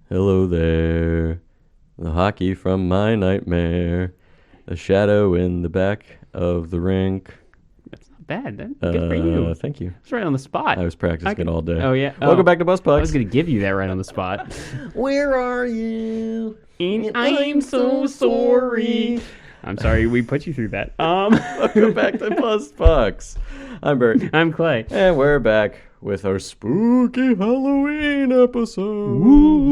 Hello there. The hockey from my nightmare. The shadow in the back of the rink. That's not bad. Good for you. Thank you. It's right on the spot. I was practicing it all day. Oh, yeah. Welcome back to Bus I was Pucks. going to give you that right on the spot. Where are you? And I'm so sorry. I'm sorry we put you through that. Welcome back to Bus Pucks. I'm Bert. I'm Clay. And we're back with our spooky Halloween episode. Woo.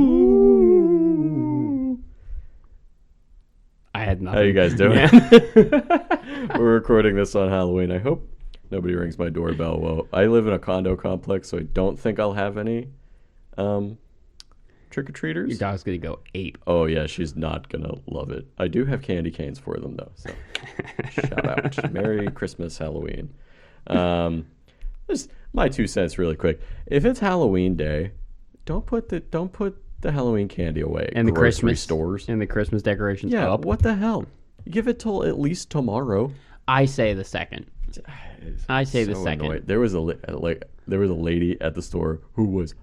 I had nothing. How you guys doing? Yeah. We're recording this on Halloween. I hope nobody rings my doorbell. Well, I live in a condo complex, so I don't think I'll have any trick-or-treaters. Your dog's going to go ape. Oh, yeah, she's not going to love it. I do have candy canes for them, though. So shout out. Merry Christmas, Halloween. Just my 2 cents really quick. If it's Halloween day, don't put the Halloween candy away And the grocery Christmas stores. And the Christmas decorations Yeah, up. what the hell? Give it till at least tomorrow. I say the second. I say the second. Annoyed. There was a lady at the store who was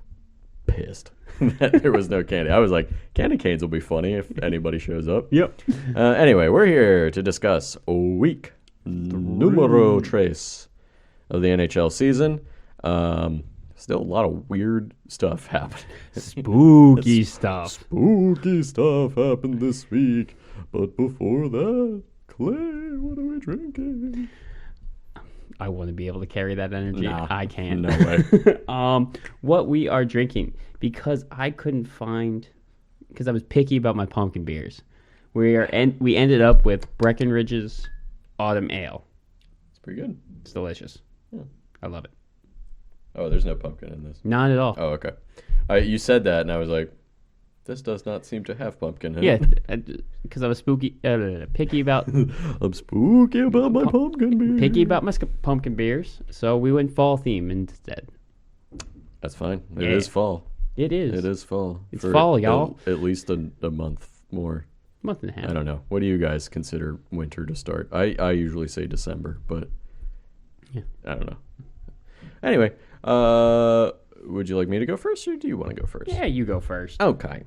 pissed that there was no candy. I was like, candy canes will be funny if anybody shows up. Yep. Anyway, we're here to discuss week numero tres of the NHL season. Still a lot of weird stuff happening. Spooky stuff. Spooky stuff happened this week. But before that, Clay, what are we drinking? I wouldn't be able to carry that energy. Nah, I can't. no way. What we are drinking, because I couldn't find, because I was picky about my pumpkin beers. We ended up with Breckenridge's Autumn Ale. It's pretty good. It's delicious. Yeah. I love it. Oh, there's no pumpkin in this. Not at all. Oh, okay. You said that, and I was like, this does not seem to have pumpkin in Yeah, it. because I was picky about I'm spooky about my pumpkin beer. picky about my pumpkin beers, so we went fall theme instead. That's fine. It Yeah. is fall. It is. It is fall. It's fall, y'all. At least a month more. Month and a half. I don't know. What do you guys consider winter to start? I usually say December, but Yeah. I don't know. Anyway, would you like me to go first, or do you want to go first? Yeah, you go first. Okay.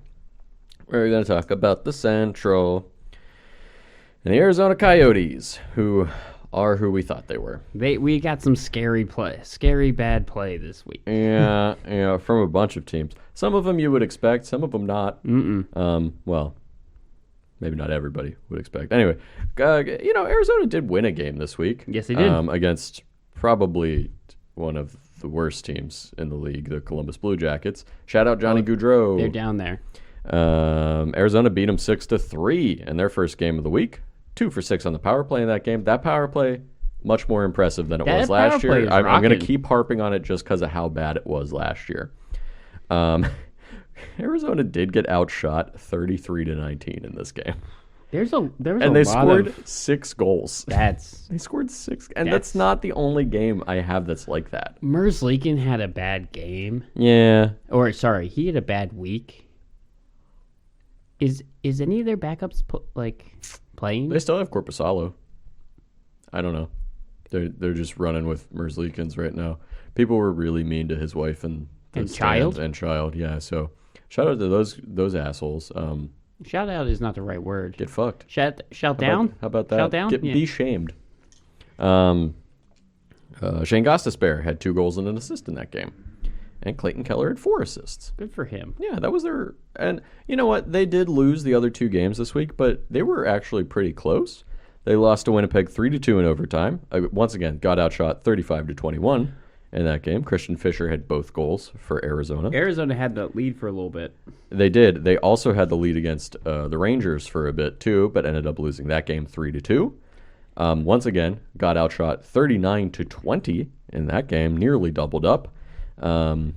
We're going to talk about the Central and the Arizona Coyotes, who are who we thought they were. We got some scary bad play this week. Yeah, from a bunch of teams. Some of them you would expect, some of them not. Well, maybe not everybody would expect. Anyway, Arizona did win a game this week. Yes, they did. Against probably one of the worst teams in the league, the Columbus Blue Jackets. Shout out Johnny Gaudreau. They're down there. Arizona beat them 6-3 in their first game of the week. 2 for 6 on the power play in that game. That power play, much more impressive than it was last year. I'm going to keep harping on it just because of how bad it was last year. Arizona did get outshot 33-19 in this game. And they scored 6 goals. That's They scored 6, and that's not the only game I have that's like that. Merzlikin had a bad game. Yeah. Or sorry, he had a bad week. Is any of their backups playing? They still have Corpusalo. I don't know. They're just running with Merzlikins right now. People were really mean to his wife and child. Yeah, so shout out to those assholes. Shout out is not the right word. Get fucked. Shout down. How about that? Shout down. Be shamed. Shane Gostisbehere had 2 goals and an assist in that game, and Clayton Keller had 4 assists. Good for him. Yeah, that was their. And you know what? They did lose the other 2 games this week, but they were actually pretty close. They lost to Winnipeg 3-2 in overtime. Once again, got outshot 35-21 in that game. Christian Fischer had both goals for Arizona. Arizona had the lead for a little bit. They did. They also had the lead against the Rangers for a bit too, but ended up losing that game 3-2. Once again, got outshot 39-20 in that game, nearly doubled up. I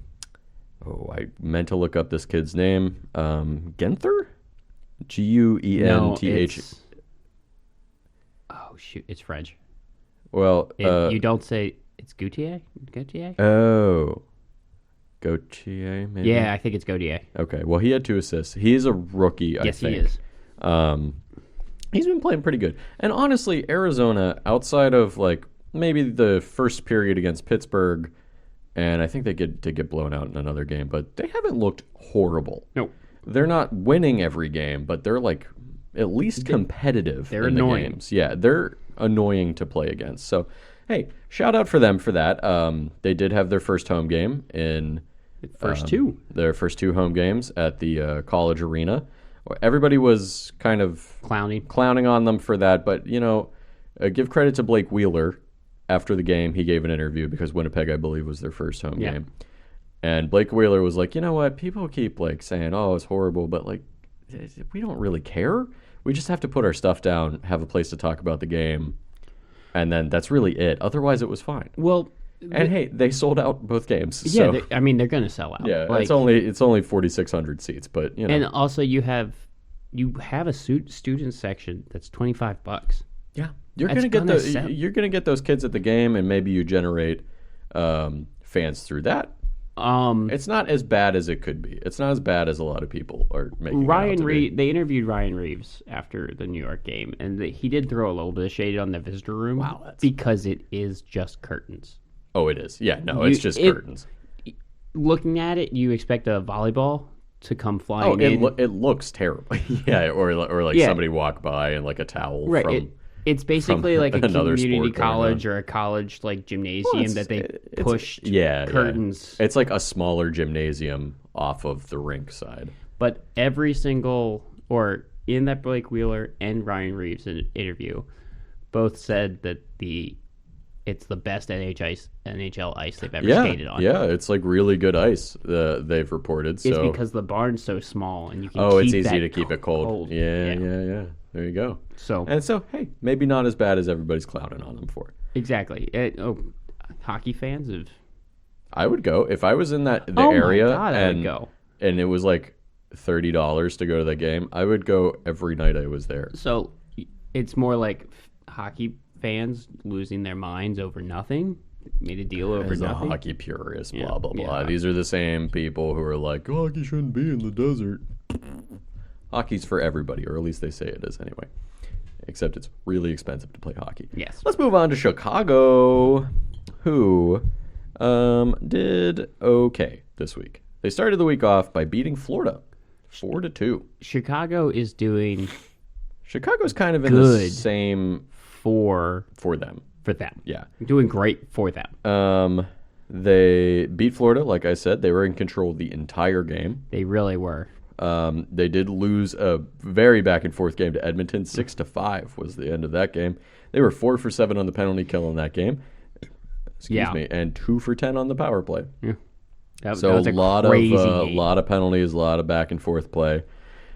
meant to look up this kid's name. Genther? Guenth. Oh shoot, it's French. Well, you don't say it's Gautier. Gautier. Oh, Gautier. Maybe. Yeah, I think it's Gautier. Okay. Well, he had 2 assists. He is a rookie. Yes, I think. he is. He's been playing pretty good. And honestly, Arizona, outside of maybe the first period against Pittsburgh, and I think they did get blown out in another game, but they haven't looked horrible. No. they're not winning every game, but they're like at least competitive they're in annoying. the games. Yeah, they're annoying to play against. So, hey, shout out for them for that. They did have their first home game in their first two home games at the college arena. Everybody was kind of clowning on them for that, but give credit to Blake Wheeler. After the game, he gave an interview because Winnipeg, I believe, was their first home game. And Blake Wheeler was like, you know what? People keep like saying, oh, it's horrible, but like we don't really care. We just have to put our stuff down, have a place to talk about the game, and then that's really it. Otherwise, it was fine. Well, and hey, they sold out both games. Yeah, so. they're going to sell out. Yeah, it's only 4,600 seats, but And also, you have a student section that's $25. Yeah. You're gonna get those kids at the game, and maybe you generate fans through that. It's not as bad as it could be. It's not as bad as a lot of people are making. They interviewed Ryan Reeves after the New York game, and he did throw a little bit of shade on the visitor room. Wow, because it is just curtains. Oh, it is. Yeah, no, it's just curtains. Looking at it, you expect a volleyball to come flying in. It looks terrible. Yeah, or like somebody walk by and like a towel from. It's basically like a community college or a college like gymnasium that they pushed curtains. Yeah. It's like a smaller gymnasium off of the rink side. But every single, or in that Blake Wheeler and Ryan Reeves interview, both said that it's the best NHL ice they've ever skated on. Yeah, it's like really good ice they've reported. So. It's because the barn's so small and you can it's easy to keep it cold. Yeah. There you go. So, hey, maybe not as bad as everybody's clowning on them for. Exactly. Hockey fans have. I would go if I was in the area. My God, I would go. And it was like $30 to go to that game. I would go every night I was there. So it's more like hockey fans losing their minds over nothing. Made a deal over As nothing. A hockey purist, blah blah blah. These are the same people who are like, hockey shouldn't be in the desert. Hockey's for everybody, or at least they say it is anyway. Except it's really expensive to play hockey. Yes. Let's move on to Chicago, who did okay this week. They started the week off by beating Florida 4-2. Chicago's kind of in the same for them. For them. Yeah. Doing great for them. They beat Florida, like I said. They were in control the entire game. They really were. They did lose a very back and forth game to Edmonton. 6-5 was the end of that game. They were 4 for 7 on the penalty kill in that game. Excuse me, and 2 for 10 on the power play. Yeah. That was a lot of penalties, a lot of back and forth play.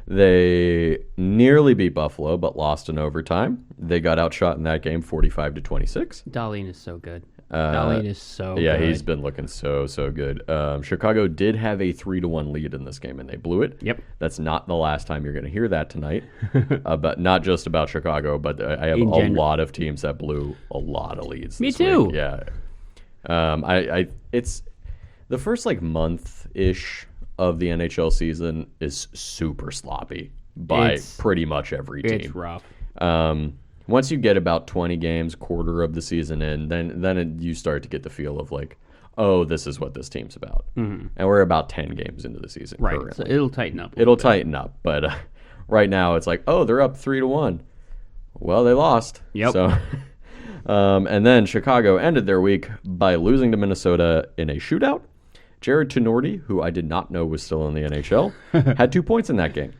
They nearly beat Buffalo, but lost in overtime. They got outshot in that game, 45-26. Dahlin is so good. Dahlin is so good. Yeah, he's been looking so good. Chicago did have a 3-1 lead in this game, and they blew it. Yep. That's not the last time you're going to hear that tonight. But not just about Chicago, but I have a lot of teams that blew a lot of leads. Me too. Week. Yeah. It's the first month-ish of the NHL season is super sloppy by pretty much every team. It's rough. Once you get about 20 games, quarter of the season in, then you start to get the feel of like, oh, this is what this team's about. Mm-hmm. And we're about 10 games into the season. Right, currently. So it'll tighten up. Tighten up, but right now it's like, oh, they're up 3-1. Well, they lost. Yep. So, and then Chicago ended their week by losing to Minnesota in a shootout. Jared Tenorti, who I did not know was still in the NHL, had 2 points in that game.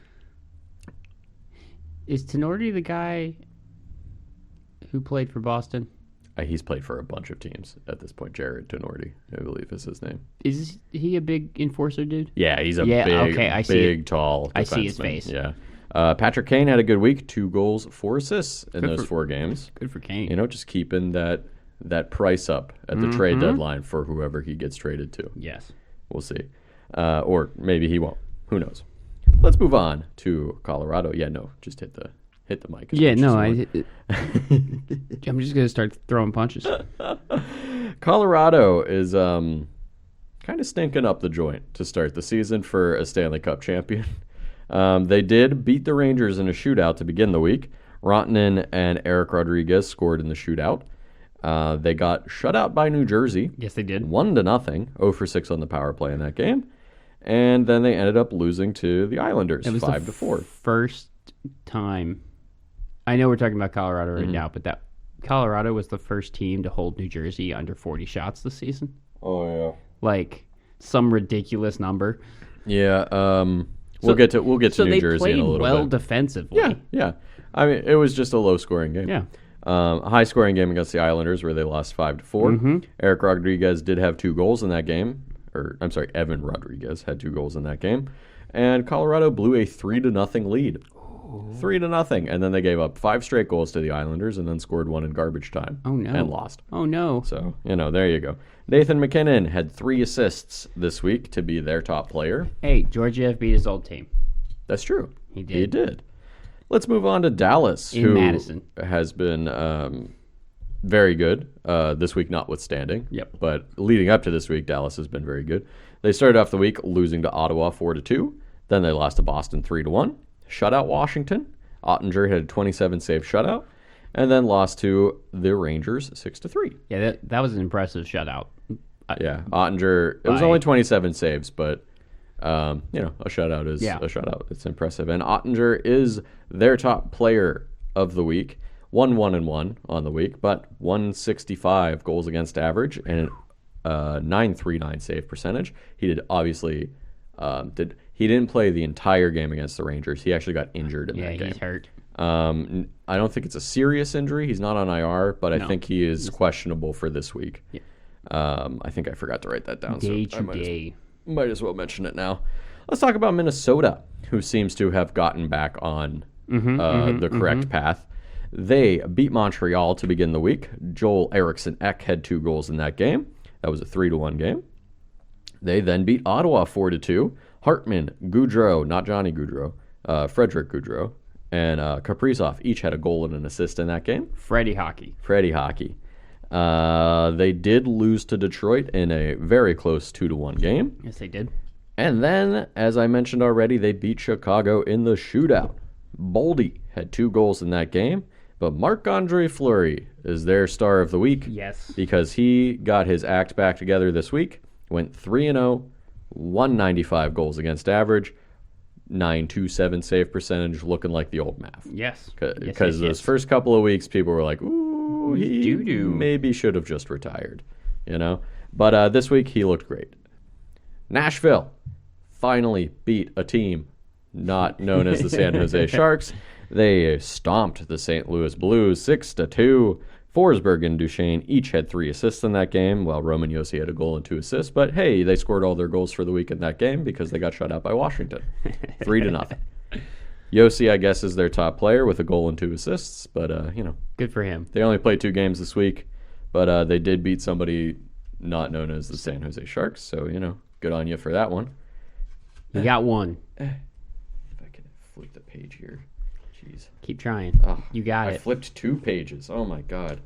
Is Tenorti the guy who played for Boston? He's played for a bunch of teams at this point. Jared Tenorti, I believe is his name. Is he a big enforcer dude? Yeah, he's a big, tall defenseman. I see his face. Yeah. Patrick Kane had a good week, 2 goals, 4 assists in those 4 games. Good for Kane. Just keeping that price up at the trade deadline for whoever he gets traded to. Yes. We'll see. Or maybe he won't. Who knows? Let's move on to Colorado. Yeah, no, just hit the mic. Yeah, no, I'm just going to start throwing punches. Colorado is kind of stinking up the joint to start the season for a Stanley Cup champion. They did beat the Rangers in a shootout to begin the week. Rantanen and Eric Rodriguez scored in the shootout. They got shut out by New Jersey. Yes, they did. 1-0. 0 for 6 on the power play in that game. And then they ended up losing to the Islanders, It was 5-4. First time. I know we're talking about Colorado right now, but that Colorado was the first team to hold New Jersey under 40 shots this season. Oh, yeah. Like some ridiculous number. Yeah, we'll get to New Jersey in a little So they played well bit. defensively. Yeah. I mean, it was just a low-scoring game. Yeah. A high-scoring game against the Islanders where they lost 5-4. Eric Rodriguez did have 2 goals in that game. Evan Rodriguez had 2 goals in that game. And Colorado blew a 3-0 lead. 3-0. And then they gave up 5 straight goals to the Islanders and then scored 1 in garbage time. Oh, no. And lost. Oh, no. So, there you go. Nathan McKinnon had 3 assists this week to be their top player. Hey, Georgiev beat his old team. That's true. He did. He did. Let's move on to Dallas, In who Madison. has been very good this week, notwithstanding. Yep. But leading up to this week, Dallas has been very good. They started off the week losing to Ottawa 4-2. Then they lost to Boston 3-1. Shut out Washington. Ottinger had a 27-save shutout. And then lost to the Rangers 6-3. Yeah, that was an impressive shutout. Yeah, Ottinger, it was only 27 saves, but, a shutout is a shutout. It's impressive. And Ottinger is their top player of the week. 1-1-1 on the week, but 165 goals against average and a 939 save percentage. He did obviously he didn't play the entire game against the Rangers. He actually got injured in that game. Yeah, he's hurt. I don't think it's a serious injury. He's not on IR, but I think he is questionable for this week. Yeah. I think I forgot to write that down. Day so to day. Might as well mention it now. Let's talk about Minnesota, who seems to have gotten back on the correct path. They beat Montreal to begin the week. Joel Eriksson Ek had 2 goals in that game. That was a 3-1 game. They then beat Ottawa 4-2. Hartman, Goudreau, not Johnny Goudreau, Frederick Goudreau, and Kaprizov each had a goal and an assist in that game. Freddie Hockey. They did lose to Detroit in a very close 2-1 game. Yes, they did. And then, as I mentioned already, they beat Chicago in the shootout. Boldy had 2 goals in that game, but Marc-Andre Fleury is their star of the week. Yes. Because he got his act back together this week, went 3-0, 195 goals against average, 927 save percentage, looking like the old math. Yes. Because those first couple of weeks, people were like, ooh, he doo-doo. maybe should have just retired, But this week, he looked great. Nashville finally beat a team not known as the San Jose Sharks. They stomped the St. Louis Blues 6-2. Forsberg and Duchesne each had 3 assists in that game, while Roman Josi had a goal and 2 assists. But hey, they scored all their goals for the week in that game because they got shut out by Washington, 3-0. Josi, I guess, is their top player with a goal and 2 assists. But good for him. They only played 2 games this week, but they did beat somebody not known as the San Jose Sharks. So good on you for that one. You got one. If I can flip the page here. Jeez. Keep trying. Oh, you got it. I flipped 2 pages. Oh, my God.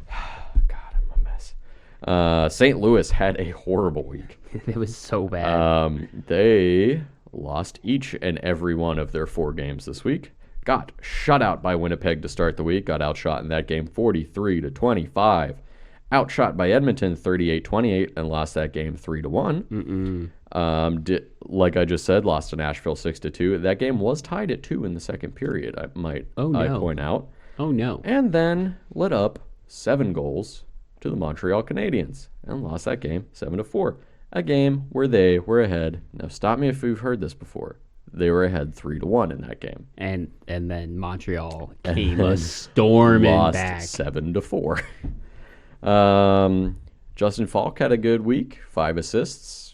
God, I'm a mess. St. Louis had a horrible week. It was so bad. They lost each and every one of their 4 games this week. Got shut out by Winnipeg to start the week. Got outshot in that game 43-25. Outshot by Edmonton 38-28 and lost that game 3-1. Like I just said, lost to Nashville 6-2. That game was tied at 2 in the second period, I point out. Oh, no. And then let up 7 goals to the Montreal Canadiens and lost that game 7-4. A game where they were ahead. Now, stop me if you've heard this before. They were ahead 3-1 in that game. And then Montreal came storming lost back. 7-4. Justin Falk had a good week, 5 assists.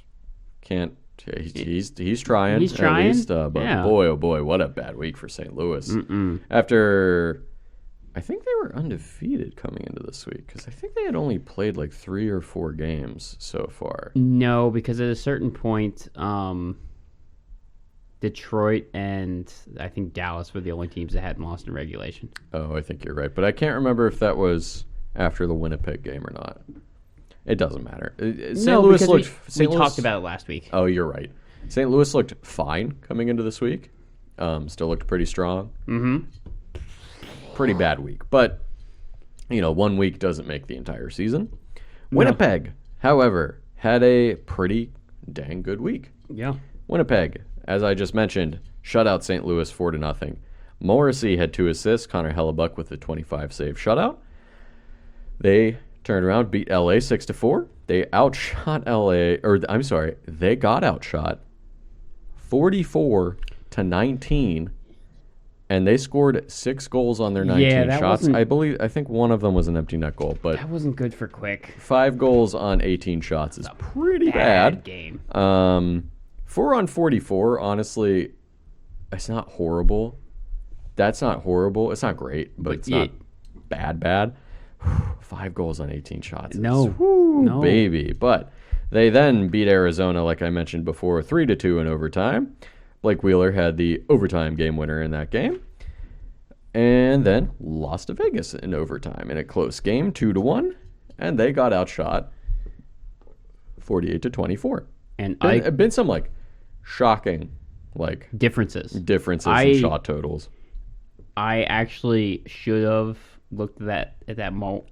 He's trying. He's trying, at least, but boy, oh boy, what a bad week for St. Louis. After, I think they were undefeated coming into this week because I think they had only played like 3 or 4 games so far. No, because at a certain point, Detroit and I think Dallas were the only teams that hadn't lost in regulation. Oh, I think you're right, but I can't remember if that was after the Winnipeg game or not. It doesn't matter. St. Louis looked. We talked about it last week. Oh, you're right. St. Louis looked fine coming into this week. Still looked pretty strong. Pretty bad week, but 1 week doesn't make the entire season. No. Winnipeg, however, had a pretty dang good week. Yeah. Winnipeg, as I just mentioned, shut out St. Louis 4-0. Morrissey had 2 assists. Connor Hellebuck with a 25-save shutout. They turned around, beat LA 6-4. They outshot LA, they got outshot 44-19, and they scored 6 goals on their 19 shots. I think one of them was an empty net goal, but that wasn't good for Quick. 5 goals on 18 shots is pretty bad. Game. 4 on 44, honestly, it's not horrible. That's not horrible. It's not great, but it's not bad. 5 goals on 18 shots. No. Baby. But they then beat Arizona, like I mentioned before, 3-2 in overtime. Blake Wheeler had the overtime game winner in that game. And then lost to Vegas in overtime in a close game, 2-1. And they got outshot 48-24. And been some shocking differences in shot totals. I actually should have looked at that more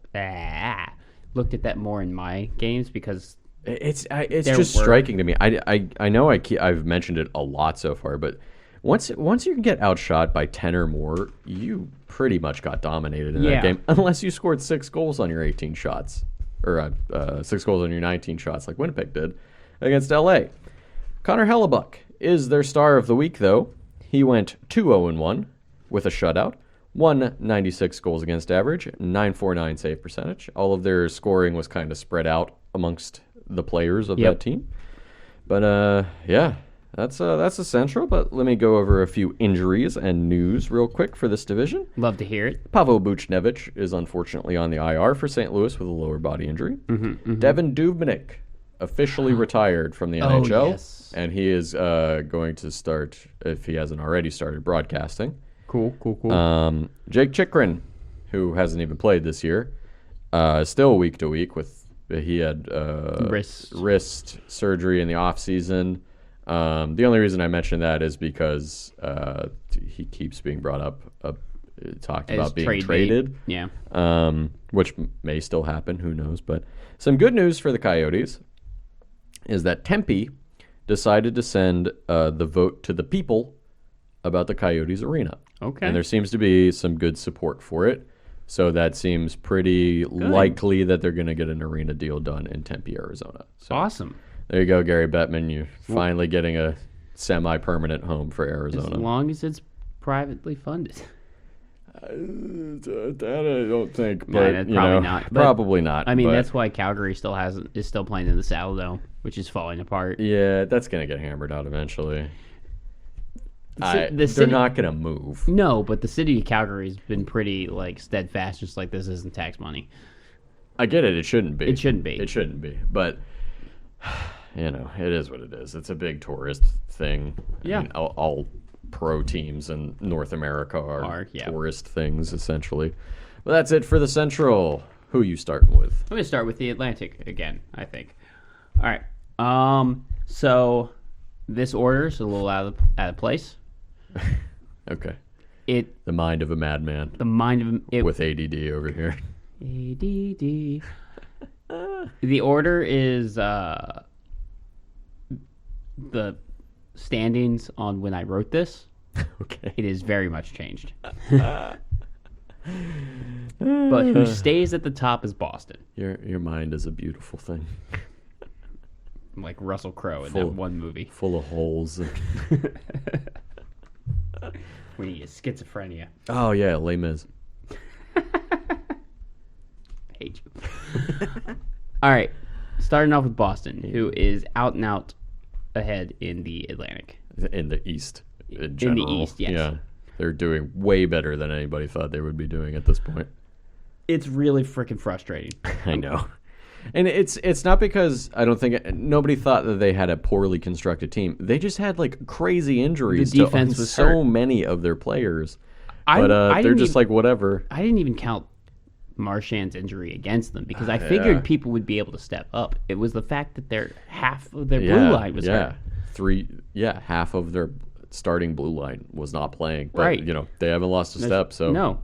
in my games because it's just striking to me. I know I've mentioned it a lot so far, but once you can get outshot by 10 or more, you pretty much got dominated in that game, unless you scored 6 goals on your 18 shots or 6 goals on your 19 shots like Winnipeg did against LA. Connor Hellebuck is their star of the week, though. He went 2-0-1 with a shutout, 196 goals against average, 949 save percentage. All of their scoring was kind of spread out amongst the players of that team. But that's essential. But let me go over a few injuries and news real quick for this division. Love to hear it. Pavel Buchnevich is unfortunately on the IR for St. Louis with a lower body injury. Devin Dubnyk officially retired from the NHL, and he is going to start, if he hasn't already started, broadcasting. Cool. Jake Chikrin, who hasn't even played this year, still week to week with he had wrist surgery in the off season. The only reason I mention that is because he keeps being brought up, talked about being traded. Which may still happen. Who knows? But some good news for the Coyotes is that Tempe decided to send the vote to the people about the Coyotes arena. Okay. And there seems to be some good support for it. So that seems pretty likely that they're going to get an arena deal done in Tempe, Arizona. So awesome. There you go, Gary Bettman. You're finally getting a semi-permanent home for Arizona. As long as it's privately funded. That I don't think, but probably not. But, probably not. I mean, that's why Calgary is still playing in the Saddledome, which is falling apart. Yeah, that's going to get hammered out eventually. They're not going to move. No, but the city of Calgary has been pretty steadfast, just like this isn't tax money. I get it. It shouldn't be. It shouldn't be. It shouldn't be. But it is what it is. It's a big tourist thing. Yeah. I mean, all pro teams in North America are tourist things essentially. Well, that's it for the Central. Who are you starting with? I'm going to start with the Atlantic again, I think. All right. So this order is a little out of place. Okay. The mind of a madman. With ADD over here. ADD. The order is the standings on when I wrote this. Okay. It is very much changed. But who stays at the top is Boston. Your mind is a beautiful thing. Like Russell Crowe in that one movie. Full of holes. We need schizophrenia. Oh, yeah, Les Mis. Hate you. All right. Starting off with Boston, who is out and out ahead in the Atlantic. In the East, in general. In the East, yes. Yeah. They're doing way better than anybody thought they would be doing at this point. It's really freaking frustrating. I know. And it's not because I don't think nobody thought that they had a poorly constructed team. They just had crazy injuries the defense to was so hurt. Many of their players. But they're just whatever. I didn't even count Marchand's injury against them because I figured people would be able to step up. It was the fact that half of their blue line was hurt. Half of their starting blue line was not playing. But, right. They haven't lost a step. So no.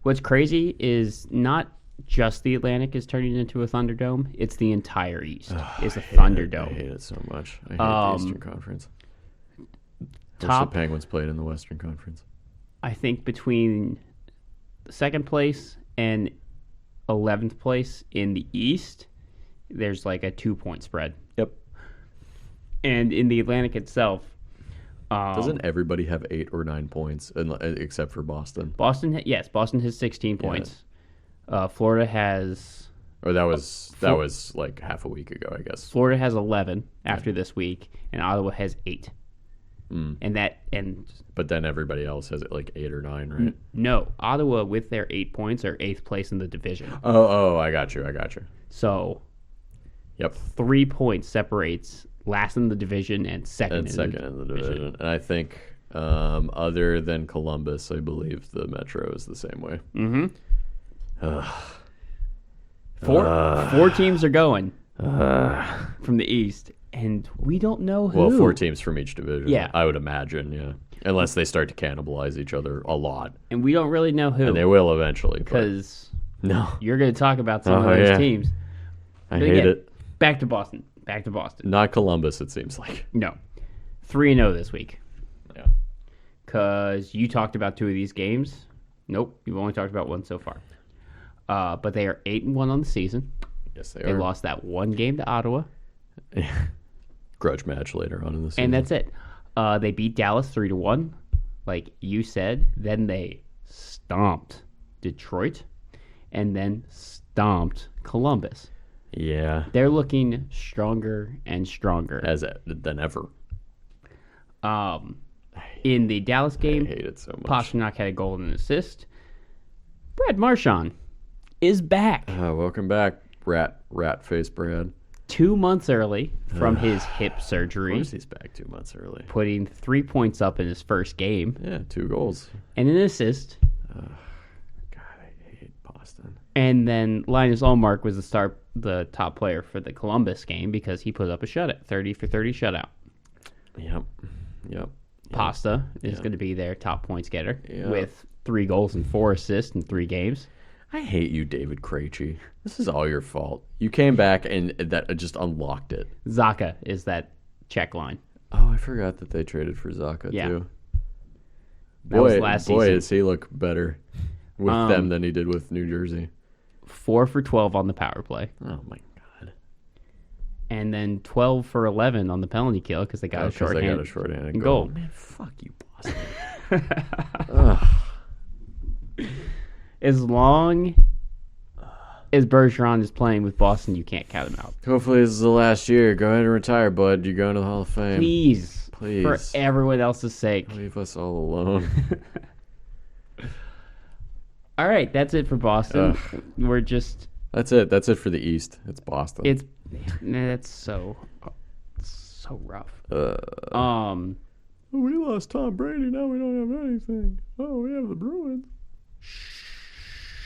What's crazy is not just the Atlantic is turning into a Thunderdome. It's the entire East. It's a I Thunderdome. hate it so much. I hate the Eastern Conference. Top the Penguins played in the Western Conference. I think between second place and 11th place in the East, there's like a 2-point spread. Yep. And in the Atlantic itself, doesn't everybody have 8 or 9 points except for Boston? Boston has 16 points. Florida has, or that was like half a week ago, I guess. Florida has 11 after this week, and Ottawa has 8. But then everybody else has it like 8 or 9, right? No, Ottawa with their 8 points are 8th place in the division. Oh, I got you. So, yep, 3 points separates last in the division and second in the division. And I think, other than Columbus, I believe the Metro is the same way. Mm-hmm. Four teams are going from the East, and we don't know who. Well, 4 teams from each division. Yeah, I would imagine. Yeah, unless they start to cannibalize each other a lot, and we don't really know who. And they will eventually, because no, you're going to talk about some of those teams. I hate it. Back to Boston. Not Columbus, it seems like. No. 3-0 this week. Yeah. Because you talked about 2 of these games. Nope, you've only talked about 1 so far. But they are 8-1 on the season. Yes, they are. They lost that 1 game to Ottawa. Grudge match later on in the season. And that's it. They beat Dallas 3-1, like you said. Then they stomped Detroit, and then stomped Columbus. Yeah. They're looking stronger and stronger. Than ever. In the Dallas game, I hate it so much. Pasternak had a goal and an assist. Brad Marchand is back. Welcome back, rat face Brad. 2 months early from his hip surgery. Of course he's back 2 months early. Putting 3 points up in his first game. Yeah, 2 goals. And an assist. God, I hate Boston. And then Linus Ullmark was the top player for the Columbus game because he put up a shutout, 30 for 30 shutout. Yep. Pasta is going to be their top points getter with 3 goals and 4 assists in 3 games. I hate you, David Krejci. This is all your fault. You came back and that just unlocked it. Zacha is that check line. Oh, I forgot that they traded for Zacha too. That was last season. Boy, does he look better with them than he did with New Jersey. 4 for 12 on the power play. Oh my god! And then 12 for 11 on the penalty kill because they got a shorthanded goal. Man, fuck you, Boston. As long as Bergeron is playing with Boston, you can't count him out. Hopefully this is the last year. Go ahead and retire, bud. You're going to the Hall of Fame. Please. For everyone else's sake. Leave us all alone. All right, that's it for Boston. That's it. That's it for the East. It's Boston. That's so rough. We lost Tom Brady. Now we don't have anything. Oh, we have the Bruins.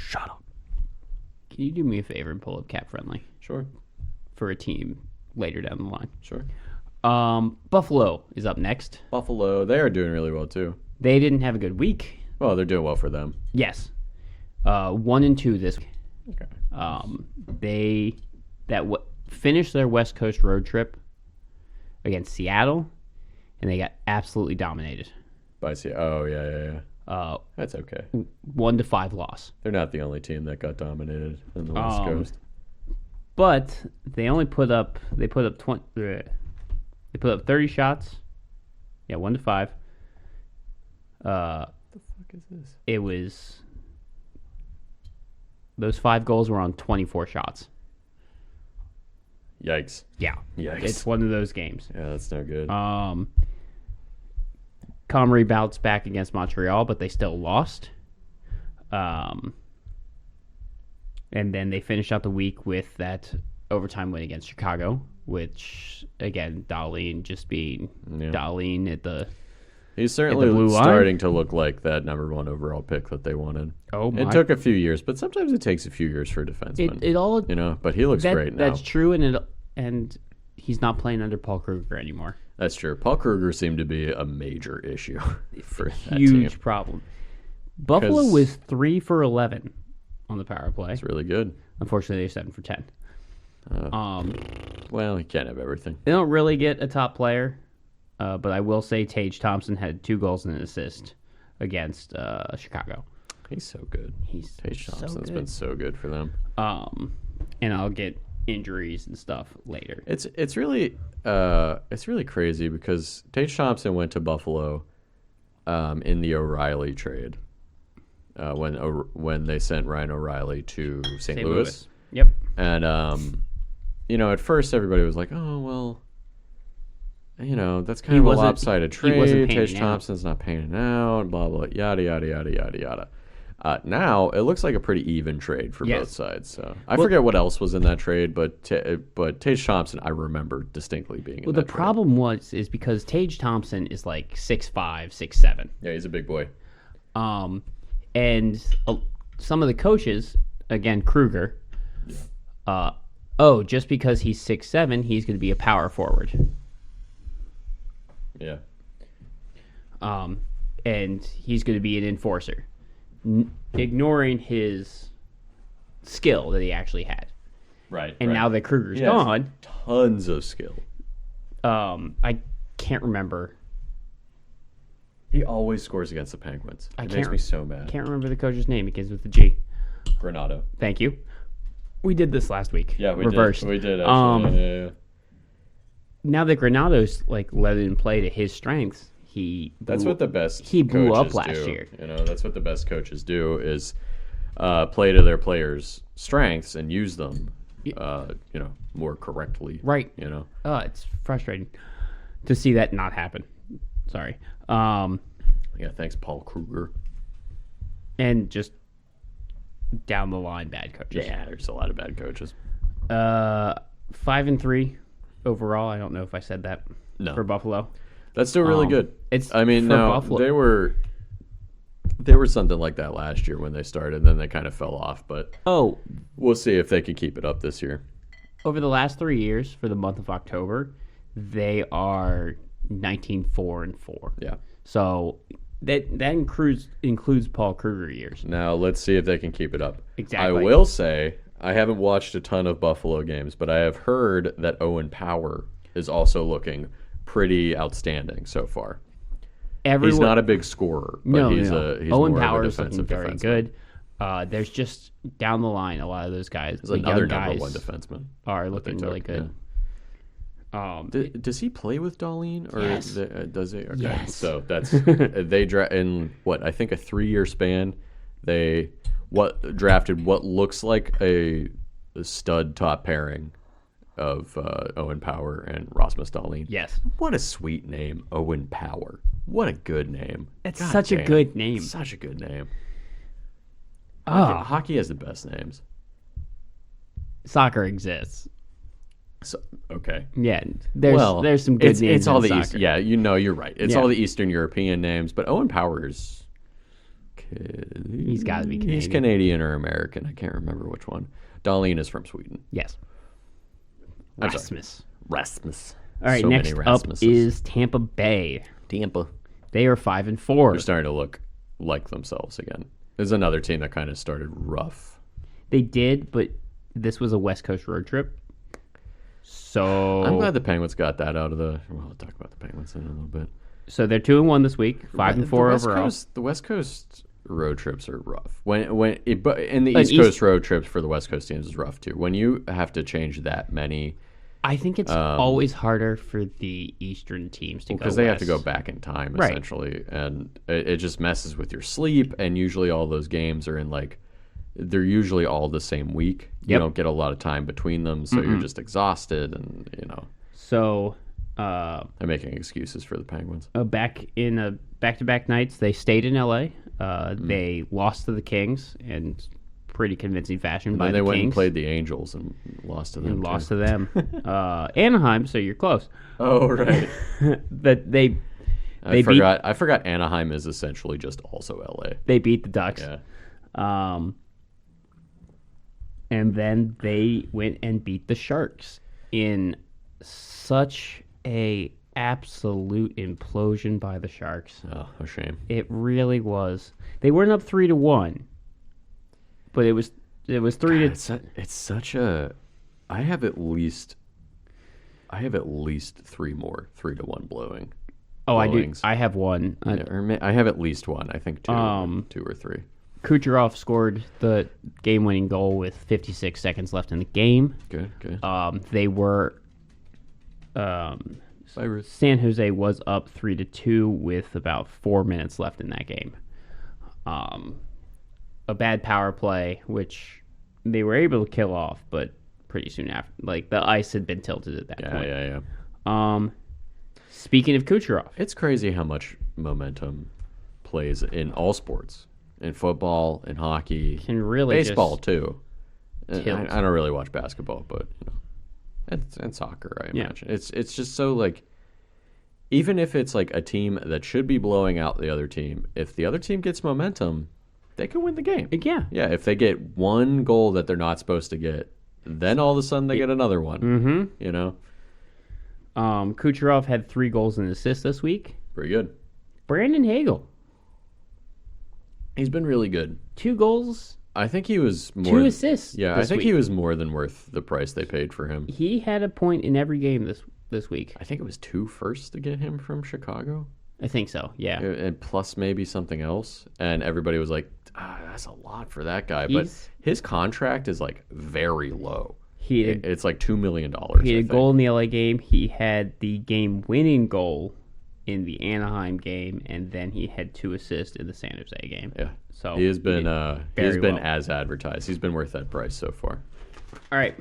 Shut up. Can you do me a favor and pull up Cap Friendly? Sure. For a team later down the line. Sure. Buffalo is up next. Buffalo, they are doing really well too. They didn't have a good week. Well, they're doing well for them. Yes. 1-2 this week. Okay. They finished their West Coast road trip against Seattle, and they got absolutely dominated. By Seattle. Oh, yeah. That's okay. 1-5 loss. They're not the only team that got dominated in the West Coast. But they only put up 30 shots. Yeah, 1-5. What the fuck is this? It was those 5 goals were on 24 shots. Yikes. Yeah. Yikes. It's one of those games. Yeah, that's no good. Comrie bounced back against Montreal, but they still lost. And then they finished out the week with that overtime win against Chicago, which, again, Dahlin just being Dahlin at the He's certainly starting to look like that number 1 overall pick that they wanted. Oh my! It took a few years, but sometimes it takes a few years for a defenseman. But he looks great now. That's true, and he's not playing under Paul Kruger anymore. That's true. Paul Kruger seemed to be a major issue for that huge team. problem. Buffalo was 3 for 11 on the power play. It's really good. Unfortunately, they're 7 for 10. Well, you can't have everything. They don't really get a top player, but I will say Tage Thompson had 2 goals and an assist against Chicago. He's so good. Tage Thompson's been so good for them. And I'll get injuries and stuff later. It's really crazy because Tage Thompson went to Buffalo in the O'Reilly trade when they sent Ryan O'Reilly to St. Louis. Yep. And at first everybody was like, oh well, that's kind of a lopsided trade. Tage Thompson's not paying out. Blah blah yada yada yada yada yada. Now it looks like a pretty even trade for both sides. So I forget what else was in that trade, but Tage Thompson I remember distinctly being. In well, that the trade. problem is because Tage Thompson is like 6'5", 6'7". Yeah, he's a big boy. And some of the coaches, again Kruger, just because he's 6'7", he's going to be a power forward. Yeah. And he's going to be an enforcer. Ignoring his skill that he actually had. Right. And now that Kruger's gone. Tons of skill. I can't remember. He always scores against the Penguins. It makes me so mad. I can't remember the coach's name. It begins with a G. Granado. Thank you. We did this last week. Yeah, we Reversed. did. We did, actually. Yeah. Now that Granado's let him play to his strengths, that's what the best he blew up coaches last do. year. That's what the best coaches do is play to their players' strengths and use them more correctly. Right. It's frustrating to see that not happen. Sorry. Yeah, thanks, Paul Kruger. And just down the line, bad coaches. Yeah, there's a lot of bad coaches. 5-3 overall. I don't know if I said that for Buffalo. That's still really good. Buffalo. They were something like that last year when they started, then they kind of fell off. But we'll see if they can keep it up this year. Over the last 3 years, for the month of October, they are 19-4-4. Yeah. So that includes Paul Kruger years. Now let's see if they can keep it up. Exactly. I will say I haven't watched a ton of Buffalo games, but I have heard that Owen Power is also looking pretty outstanding so far. He's not a big scorer, but he's Owen more Power of a is looking defensive very defenseman. good. There's just down the line a lot of those guys. He's the another young number guys one defenseman. are looking really good. Yeah. Does he play with Dahlin, or yes. Does he? Okay. Yes. So that's they in I think a 3-year span. They drafted what looks like a stud top pairing of Owen Power and Rasmus Dahlin. Yes. What a sweet name, Owen Power. What a good name. It's such a good name. Such a good name. Oh. Hockey has the best names. Soccer exists. So, okay. Yeah, there's some good names. It's all in the soccer. East. Yeah, you're right. It's all the Eastern European names, but Owen Powers. He's got to be Canadian. He's Canadian or American. I can't remember which one. Dahlin is from Sweden. Yes. Rasmus. All right, next up is Tampa Bay. Tampa. They are 5-4. They're starting to look like themselves again. There's another team that kind of started rough. They did, but this was a West Coast road trip. So I'm glad the Penguins got that out of the. Well, I'll talk about the Penguins in a little bit. So they're 2-1 this week, 5-4 overall. The West Coast road trips are rough. And the East Coast road trips for the West Coast teams is rough too. When you have to change that many. I think it's always harder for the Eastern teams to go because they have to go back in time essentially, and it just messes with your sleep. And usually, all those games are in they're usually all the same week. You don't get a lot of time between them, so you're just exhausted, and So, I'm making excuses for the Penguins. Back in back-to-back nights, they stayed in LA. They lost to the Kings in pretty convincing fashion. And by then the they went Kings. and played the Angels and lost to them. Anaheim, so you're close. Oh right. But I forgot Anaheim is essentially just also LA. They beat the Ducks. Yeah. And then they went and beat the Sharks in such a absolute implosion by the Sharks. Oh, a shame. It really was. They weren't up 3-1, but it was 3 to. It's such a. I have at least 3 more 3-1 blowing. Oh, blowings. I have one. I have at least one. I think 2 or 3. Kucherov scored the game-winning goal with 56 seconds left in the game. Good. They were. San Jose was up 3-2 with about 4 minutes left in that game. A bad power play, which they were able to kill off, but pretty soon after, like the ice had been tilted at that point. Yeah. Speaking of Kucherov, it's crazy how much momentum plays in all sports, in football, in hockey, can really baseball too. I tilt. don't really watch basketball, but and soccer, I imagine. It's just so like, even if it's like a team that should be blowing out the other team, if the other team gets momentum, they can win the game. Yeah. If they get one goal that they're not supposed to get, then all of a sudden they get another one. Mm-hmm. Kucherov had 3 goals and assists this week. Pretty good. Brandon Hagel, he's been really good. 2 goals. I think he was more 2 assists. Yeah, I think he was more than worth the price they paid for him. He had a point in every game this week. I think it was 2 firsts to get him from Chicago. I think so, yeah. And plus maybe something else. And everybody was like, that's a lot for that guy. But his contract is like very low. It's like $2 million. He had a goal in the LA game. He had the game-winning goal in the Anaheim game, and then he had 2 assists in the San Jose game. Yeah. So he has been as advertised. He's been worth that price so far. All right.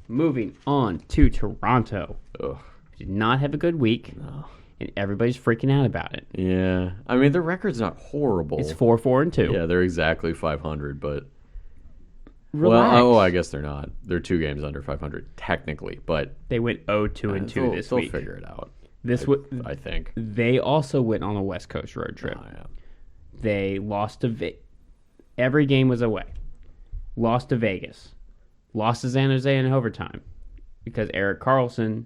Moving on to Toronto. Ugh. Did not have a good week. No. And everybody's freaking out about it. Yeah. I mean, their record's not horrible. It's 4-4-2. Yeah, they're exactly 500, but relax. Well, I guess they're not. They're 2 games under 500 technically, but they went 0-2-2 this week. They'll figure it out. I think. They also went on a West Coast road trip. Oh, yeah. They lost to every game was away. Lost to Vegas. Lost to San Jose in overtime because Erik Karlsson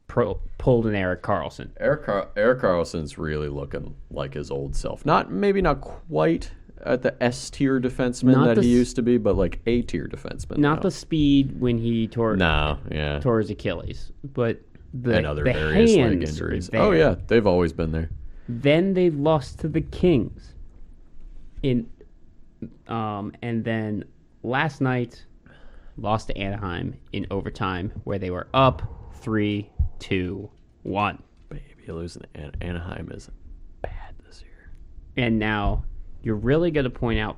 pulled an Erik Karlsson. Erik Karlsson's really looking like his old self. Maybe not quite at the S-tier defenseman he used to be, but like A-tier defenseman. Not the speed when he tore his Achilles, but and other various leg injuries. Oh yeah, they've always been there. Then they lost to the Kings and then last night lost to Anaheim in overtime where they were up 3-2-1. Baby, losing to Anaheim is bad this year. And now you're really going to point out,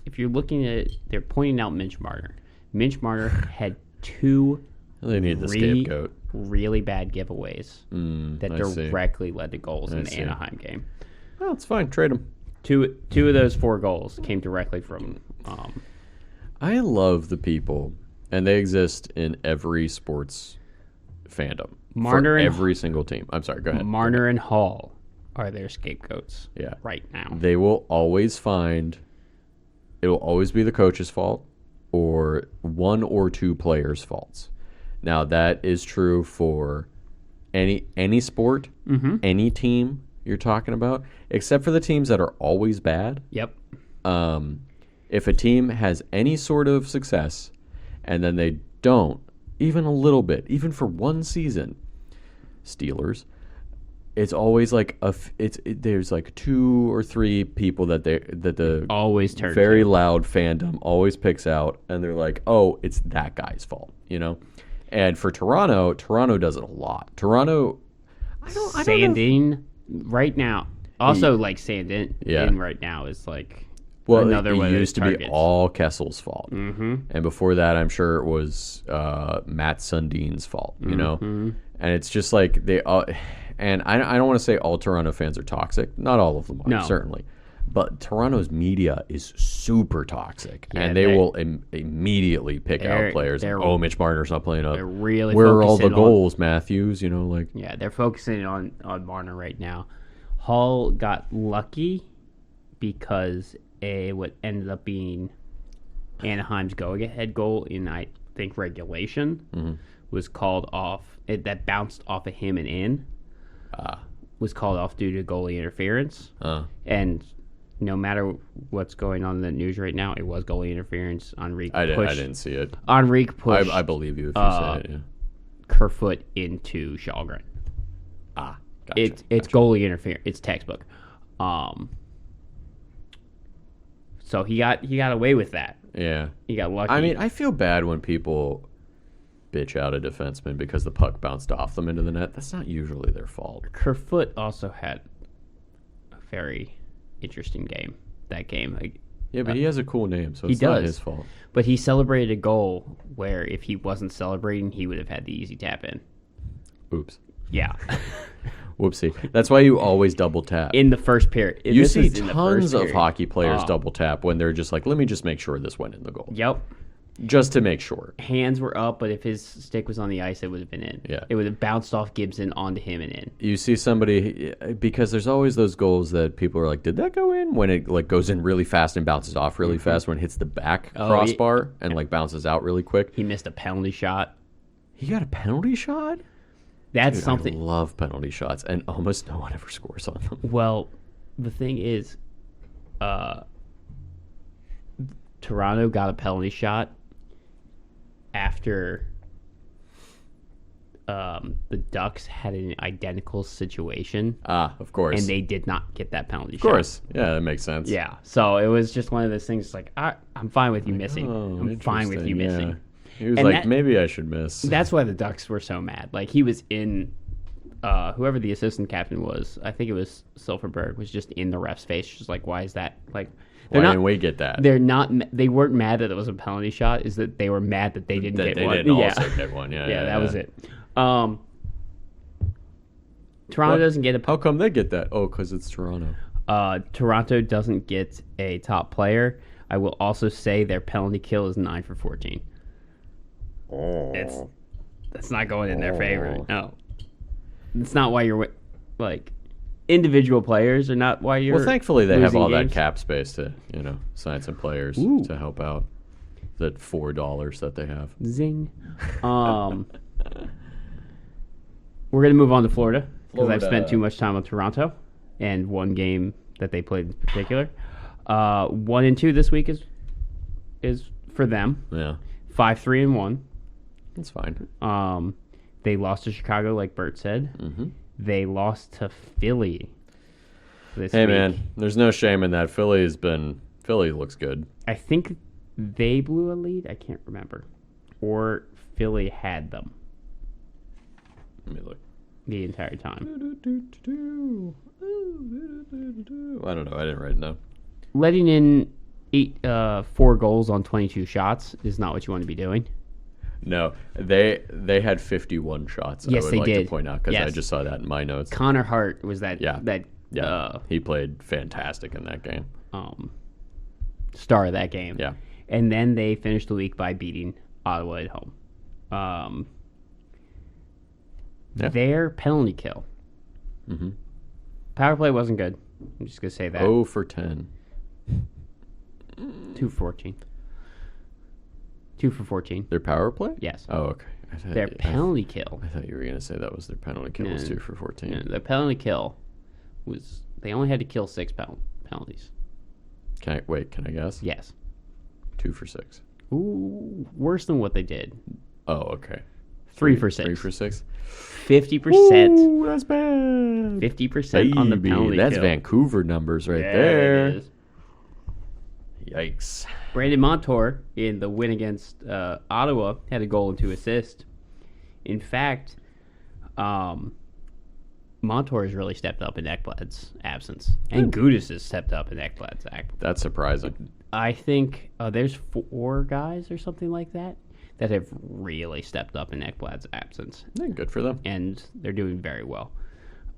if you're looking at it, they're pointing out Mitch Marner. Mitch Marner had 2 they need the scapegoat. Really bad giveaways that directly led to goals in the Anaheim game. Well, it's fine. Trade them. 2 of those 4 goals came directly from... I love the people, and they exist in every sports fandom. Marner for every single team. I'm sorry, go ahead. Marner and Hall are their scapegoats right now. They will always it will always be the coach's fault or 1 or 2 players' faults. Now, that is true for any sport, any team you're talking about, except for the teams that are always bad. Yep. If a team has any sort of success and then they don't, even a little bit, even for 1 season, Steelers, it's always like there's like 2 or 3 people that the always turn very loud fandom always picks out, and they're like, oh, it's that guy's fault, And for Toronto does it a lot. Toronto, Sandin right now. Also, Sandin right now is like another one. It used to be all Kessel's fault, and before that, I'm sure it was Matt Sundin's fault. And it's just like they. And I don't want to say all Toronto fans are toxic. Not all of them are, certainly. But Toronto's media is super toxic, and they will immediately pick out players. Oh, Mitch Marner's not playing up. They're really where are all the goals, Matthews? Yeah, they're focusing on Marner right now. Hall got lucky because what ended up being Anaheim's go-ahead goal in, I think, regulation was called off. That bounced off of him and in. Was called off due to goalie interference. And no matter what's going on in the news right now, it was goalie interference. Enrique I pushed. didn't see it. Enrique pushed. I believe you if you say it. Yeah. Kerfoot into Shalgren. Ah, gotcha. It's goalie interference. It's textbook. So he got away with that. Yeah. He got lucky. I mean, I feel bad when people bitch out a defenseman because the puck bounced off them into the net. That's not usually their fault. Kerfoot also had a very interesting game. That game. Yeah, but he has a cool name, so he it's not does. his fault. But he celebrated a goal where if he wasn't celebrating, he would have had the easy tap in. Oops. Yeah. Whoopsie. That's why you always double tap. In the first period. You see tons of hockey players double tap when they're just like, let me just make sure this went in the goal. Yep. Just to make sure. Hands were up, but if his stick was on the ice, it would have been in. Yeah. It would have bounced off Gibson onto him and in. You see somebody, because there's always those goals that people are like, did that go in? When it like goes in really fast and bounces off really fast, when it hits the back crossbar and like bounces out really quick. He missed a penalty shot. He got a penalty shot? That's Dude, something. I love penalty shots, and almost no one ever scores on them. Well, the thing is, Toronto got a penalty shot after the Ducks had an identical situation. Ah, of course. And they did not get that penalty shot. Of course. Yeah, that makes sense. Yeah. So it was just one of those things like, I'm fine with you missing. Oh, I'm fine with you interesting, missing. yeah. He was And like, maybe I should miss. That's why the Ducks were so mad. Like, he was in, whoever the assistant captain was, I think it was Silverberg, was just in the ref's face. Just like, why is that? Like, why didn't we get that? They weren't mad that it was a penalty shot. Is that they were mad that they didn't get one. They didn't also get one. Yeah, that was it. Toronto doesn't get a. How come they get that? Oh, because it's Toronto. Toronto doesn't get a top player. I will also say their penalty kill is 9 for 14. Oh. That's not going in their favor. No. It's not why you're like individual players are not why you're. Well, thankfully they have all games. that cap space to sign some players to help out that $4 that they have. Zing. We're gonna move on to Florida because I've spent too much time on Toronto and one game that they played in particular. 1 and 2 this week is for them. Yeah. 5-3-1. That's fine. They lost to Chicago, like Bert said. Mm-hmm. They lost to Philly this Hey, week. man, there's no shame in that. Philly looks good. I think they blew a lead. I can't remember. Or Philly had them Let me look. the entire time. I don't know. I didn't write it down. Letting in 4 goals on 22 shots is not what you want to be doing. No, they had 51 shots. Yes, I would they like did. to point out because I Yes. just saw that in my notes. Connor Hart was that. Yeah. That He played fantastic in that game. star of that game. Yeah. And then they finished the week by beating Ottawa at home. Yeah. Their penalty kill. Mm-hmm. Power play wasn't good. I'm just going to say that. 0 for 10. 2 for 14. 2 for 14. Their power play? Yes. Oh, okay. Their penalty kill. I thought you were going to say that was their penalty kill was 2 for 14. No, their penalty kill was... They only had to kill 6 penalties. Can I guess? Yes. 2 for 6. Ooh, worse than what they did. Oh, okay. 3 for 6. 3 for 6? 50%. Ooh, that's bad. 50% on the penalty That's kill. Vancouver numbers right Yeah, there. it is. Yikes. Brandon Montour, in the win against Ottawa, had a goal and 2 assists. In fact, Montour has really stepped up in Ekblad's absence. And Gudis has stepped up in Ekblad's absence. That's surprising. I think there's 4 guys or something like that have really stepped up in Ekblad's absence. Yeah, good for them. And they're doing very well.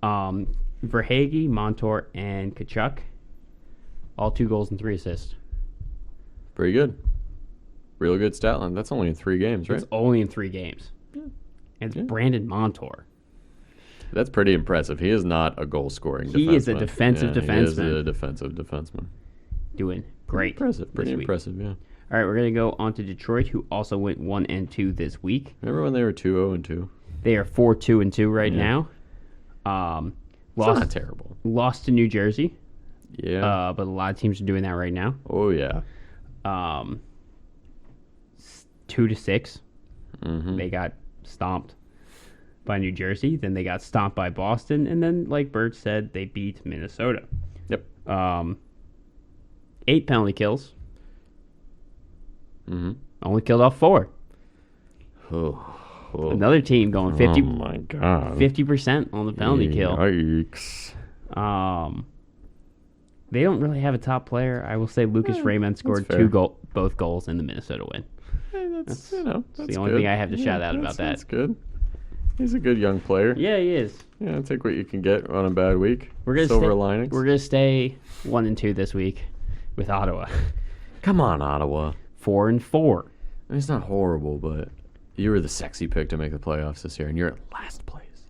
Verhaeghe, Montour, and Kachuk, all 2 goals and 3 assists. Pretty good. Real good stat line. That's only in 3 games, right? It's only in 3 games. Yeah. And it's Brandon Montour. That's pretty impressive. He is not a goal-scoring defenseman. He is a defensive defenseman. He is a defensive defenseman. Doing great. Impressive. Pretty this week. impressive, yeah. All right, we're going to go on to Detroit, who also went 1 and 2 this week. Remember when they were 2-0 and 2? They are 4-2 and 2 right Yeah. now. It's not terrible. Lost to New Jersey. Yeah. But a lot of teams are doing that right now. Oh, yeah. 2-6. Mm-hmm. They got stomped by New Jersey. Then they got stomped by Boston. And then, like Bert said, they beat Minnesota. Yep. 8 penalty kills. Mm-hmm. Only killed off 4. Oh. Another team going 50. Oh my god. 50% on the penalty kill. Yikes. They don't really have a top player. I will say Lucas Raymond scored both goals in the Minnesota win. That's the good. only thing I have to shout out about that. That's good. He's a good young player. Yeah, he is. Yeah, take what you can get on a bad week. We're gonna Silver linings. We're gonna stay 1-2 this week with Ottawa. Come on, Ottawa. 4-4. I mean, it's not horrible, but you were the sexy pick to make the playoffs this year, and you're at last place.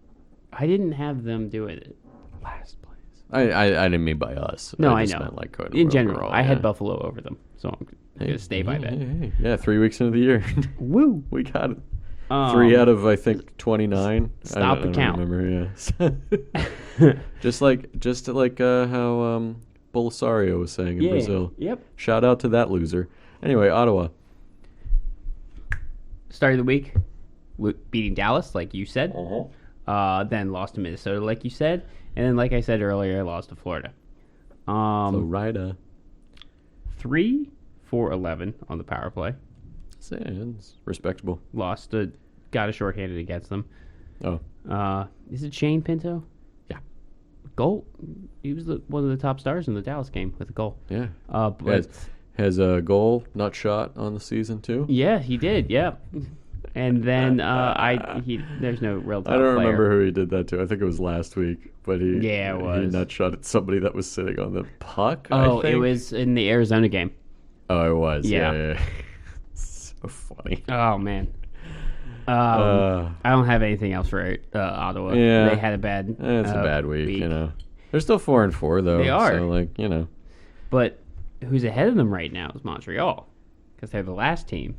I didn't have them doing it. Last place. I didn't mean by us. No, I just know. Meant like in general, overall, I had Buffalo over them, so I'm gonna stay by that. Yeah, 3 weeks into the year. Woo! We got it. 3 out of I think 29. Stop the count. I don't remember. Yeah. just like how Bolisario was saying in Brazil. Yep. Shout out to that loser. Anyway, Ottawa. Start of the week, beating Dallas, like you said. Then lost to Minnesota, like you said, and then, like I said earlier, lost to Florida. Florida. 3-4-11 on the power play. It's respectable. Got a shorthanded against them. Oh. Is it Shane Pinto? Yeah. Goal. He was one of the top stars in the Dallas game with a goal. Yeah. But has a goal not shot on the season too. Yeah, he did. Yeah. And then there's no real top I don't player. remember who he did that to. I think it was last week, but he it was. he nut shot at somebody that was sitting on the puck. Oh, I think. It was in the Arizona game. Oh, it was. Yeah. Yeah. So funny. Oh man. I don't have anything else for Ottawa. Yeah. They had a bad. It's a bad week, you know. They're still 4-4 though. They are. So like, you know. But who's ahead of them right now is Montreal, because they're the last team.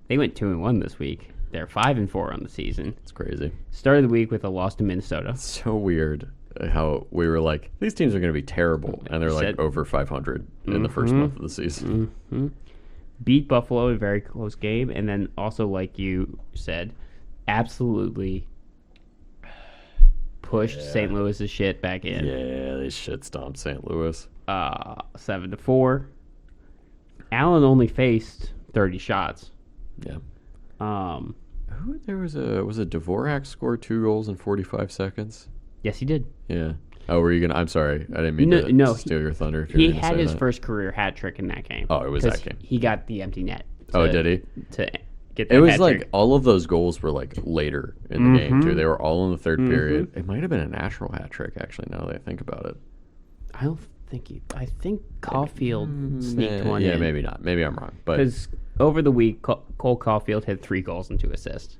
They went 2-1 this week. They're 5-4 on the season. It's crazy. Started the week with a loss to Minnesota. It's so weird how we were like, these teams are going to be terrible, and they're like over 500 in the first month of the season. Mm-hmm. Beat Buffalo in a very close game, and then also, like you said, absolutely pushed St. Louis's shit back in. Yeah, they shit stomped St. Louis. 7-4. Allen only faced 30 shots. Yeah. There was a Dvorak scored 2 goals in 45 seconds? Yes, he did. Yeah. Oh, were you gonna? I'm sorry, I didn't mean to steal your thunder. He had his first career hat trick in that game. Oh, it was that game. He got the empty net. Did he? To get that it was hat like trick. all of those goals were like later in the game too. They were all in the third period. It might have been a natural hat trick actually. Now that I think about it, I don't think I think Caulfield sneaked one in. Yeah, maybe not. Maybe I'm wrong. But because over the week, Cole Caulfield had 3 goals and 2 assists.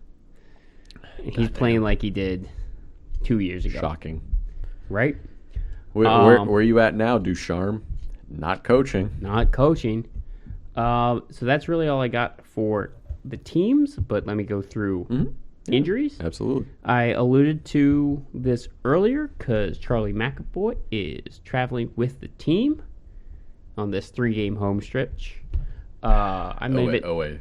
He's playing like he did 2 years ago. Shocking. Right? Where are you at now, Ducharme? Not coaching. Not coaching. So that's really all I got for the teams, but let me go through injuries. Absolutely. I alluded to this earlier because Charlie McAvoy is traveling with the team on this 3-game home stretch. Away.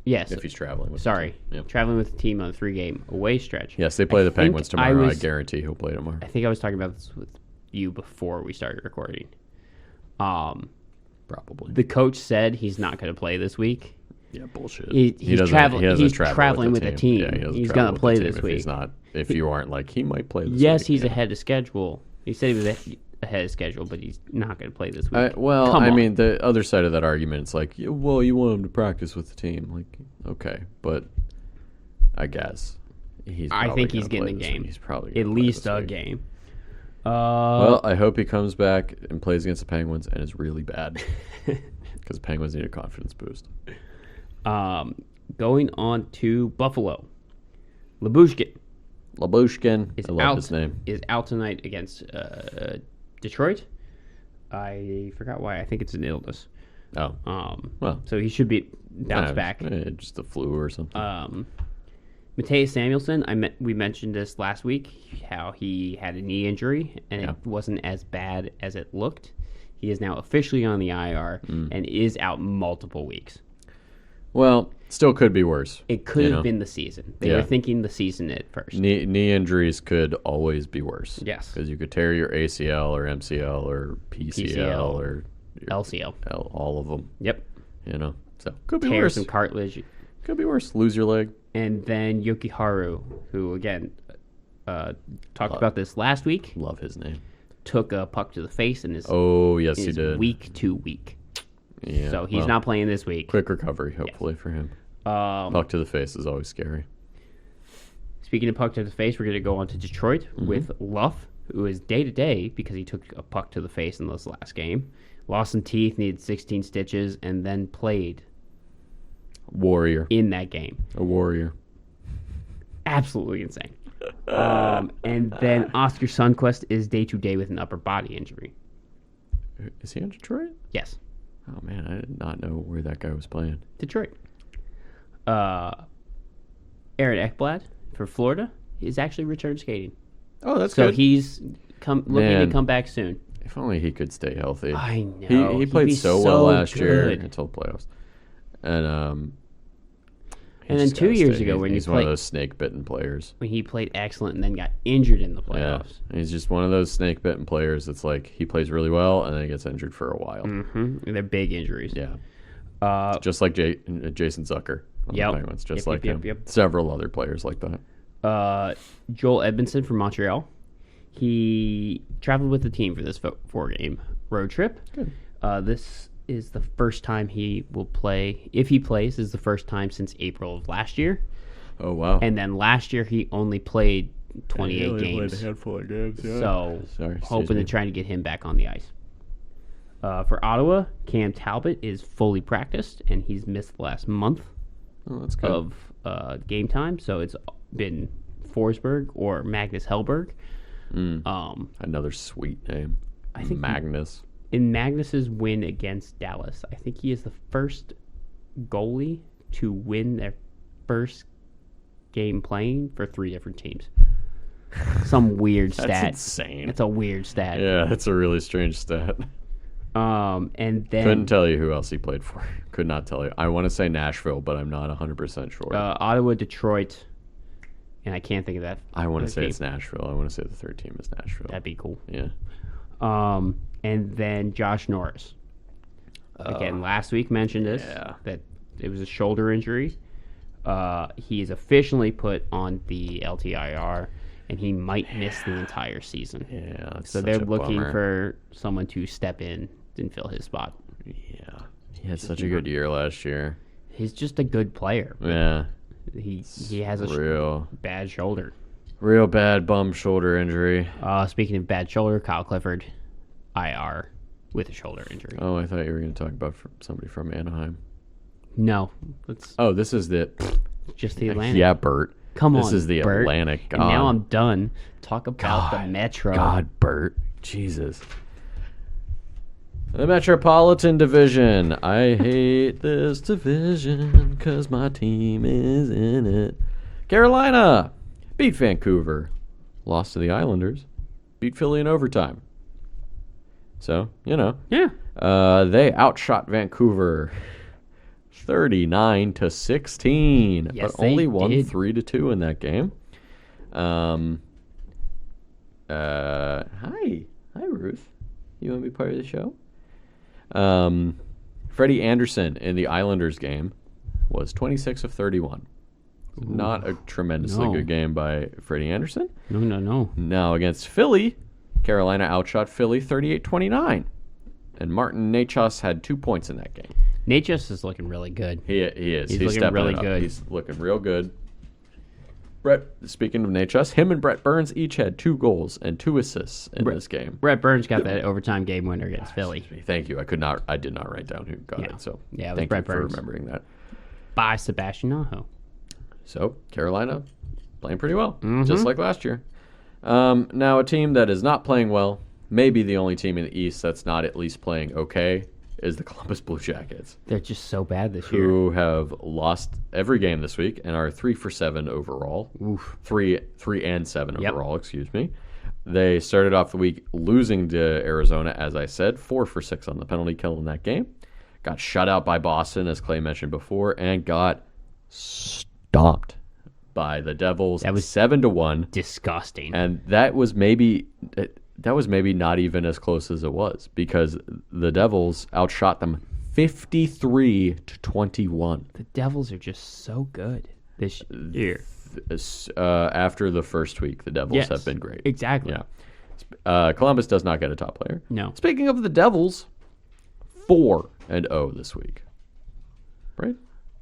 Yes. If he's traveling with Sorry. the team. Traveling with the team on a 3-game away stretch. Yes, they play the Penguins tomorrow. I guarantee he'll play tomorrow. I think I was talking about this with you before we started recording. Probably. The coach said he's not going to play this week. Yeah, bullshit. He's traveling with the team. Yeah, he's going to play this week. If you aren't like, he might play this week. Yes, he's ahead of schedule. He said he was ahead of schedule, but he's not going to play this week. I mean, the other side of that argument, it's like, well, you want him to practice with the team. Like, okay, but I guess I think he's getting a game. He's probably at least a game. Well, I hope he comes back and plays against the Penguins and is really bad because Penguins need a confidence boost. Going on to Buffalo, Labushkin. I love his name. Is out tonight against Detroit. I forgot why. I think it's an illness. Oh. Well. So he should be bounced back. Just the flu or something. Mateus Samuelsson, we mentioned this last week, how he had a knee injury, and it wasn't as bad as it looked. He is now officially on the IR and is out multiple weeks. Well, still could be worse. It could have been the season. They were thinking the season at first. Knee injuries could always be worse. Yes. Because you could tear your ACL or MCL or PCL or LCL. All of them. Yep. So could be Tear worse. some cartilage. Could be worse. Lose your leg. And then Yokiharu, who, again, talked about this last week. Love his name. Took a puck to the face and is he did. week to week. Yeah, so he's not playing this week. Quick recovery, hopefully, for him. Puck to the face is always scary. Speaking of puck to the face, we're going to go on to Detroit with Luff, who is day-to-day because he took a puck to the face in this last game. Lost some teeth, needed 16 stitches, and then played. Warrior. In that game. A warrior. Absolutely insane. And then Oscar Sundqvist is day-to-day with an upper body injury. Is he in Detroit? Yes. Oh, man, I did not know where that guy was playing. Detroit. Aaron Ekblad for Florida is actually returned skating. Oh, that's good. So he's looking to come back soon. If only he could stay healthy. I know. He played so well last year until playoffs. And then 2 years ago when he's one of those snake-bitten players. When he played excellent and then got injured in the playoffs. Yeah, he's just one of those snake-bitten players that's like he plays really well and then he gets injured for a while. Mm-hmm. They're big injuries. Yeah. Just like Jason Zucker on the Penguins. Just like him. Several other players like that. Joel Edmondson from Montreal. He traveled with the team for this 4-game road trip. Good. This is the first time he will play. If he plays, is the first time since April of last year. Oh, wow. And then last year he only played 28 games. Played a handful of games, yeah. So hoping to try to get him back on the ice. For Ottawa, Cam Talbot is fully practiced, and he's missed the last month of game time. So it's been Forsberg or Magnus Hellberg. Another sweet name. I think Magnus. In Magnus's win against Dallas, I think he is the first goalie to win their first game playing for 3 different teams. Some weird stat. That's insane. It's a weird stat. Yeah, that's a really strange stat. And then couldn't tell you who else he played for. Could not tell you. I want to say Nashville, but I'm not 100% sure. Ottawa, Detroit, and I can't think of that. I want to say it's Nashville. I want to say the third team is Nashville. That'd be cool. Yeah. And then Josh Norris. Again, last week mentioned this, that it was a shoulder injury. He is officially put on the LTIR, and he might miss the entire season. Yeah, so they're looking for someone to step in and fill his spot. Yeah, he had such a good year last year. He's just a good player. Yeah. He has a real bad shoulder. Real bad bum shoulder injury. Speaking of bad shoulder, Kyle Clifford, IR with a shoulder injury. Oh, I thought you were going to talk about somebody from Anaheim. No. This is just the Atlantic. Yeah, Bert. Come on, This is the Bert. Atlantic. God. And now I'm done. Talk about the Metro. God, Bert. Jesus. The Metropolitan Division. I hate this division because my team is in it. Carolina beat Vancouver. Lost to the Islanders. Beat Philly in overtime. So, Yeah. They outshot Vancouver 39-16. Yes, but only won did. 3-2 in that game. Hi, Ruth. You want to be part of the show? Freddie Anderson in the Islanders game was 26 of 31. Not a tremendously good game by Freddie Anderson. No. Now against Philly, Carolina outshot Philly 38-29. And Martin Necas had 2 points in that game. Necas is looking really good. He is. He's looking really good. He's looking real good. Speaking of Necas, him and Brett Burns each had 2 goals and 2 assists in this game. Brett Burns got that overtime game winner against Philly. Thank you. I did not write down who got it. So it was thank Brett you for Burns. remembering that. By Sebastian Aho. So Carolina playing pretty well, just like last year. Now a team that is not playing well, maybe the only team in the East that's not at least playing okay, is the Columbus Blue Jackets. They're just so bad this year. Who have lost every game this week and are 3-for-7 overall. Oof. 3-and-7 overall, excuse me. They started off the week losing to Arizona, as I said, 4 for 6 on the penalty kill in that game. Got shut out by Boston, as Clay mentioned before, and got stomped by the Devils. That was 7-1. disgusting. And that was maybe not even as close as it was, because the Devils outshot them 53-21. The Devils are just so good this year. After the first week, the Devils have been great. Exactly. Yeah. Columbus does not get a top player. No. Speaking of the Devils, 4-0 this week. Right?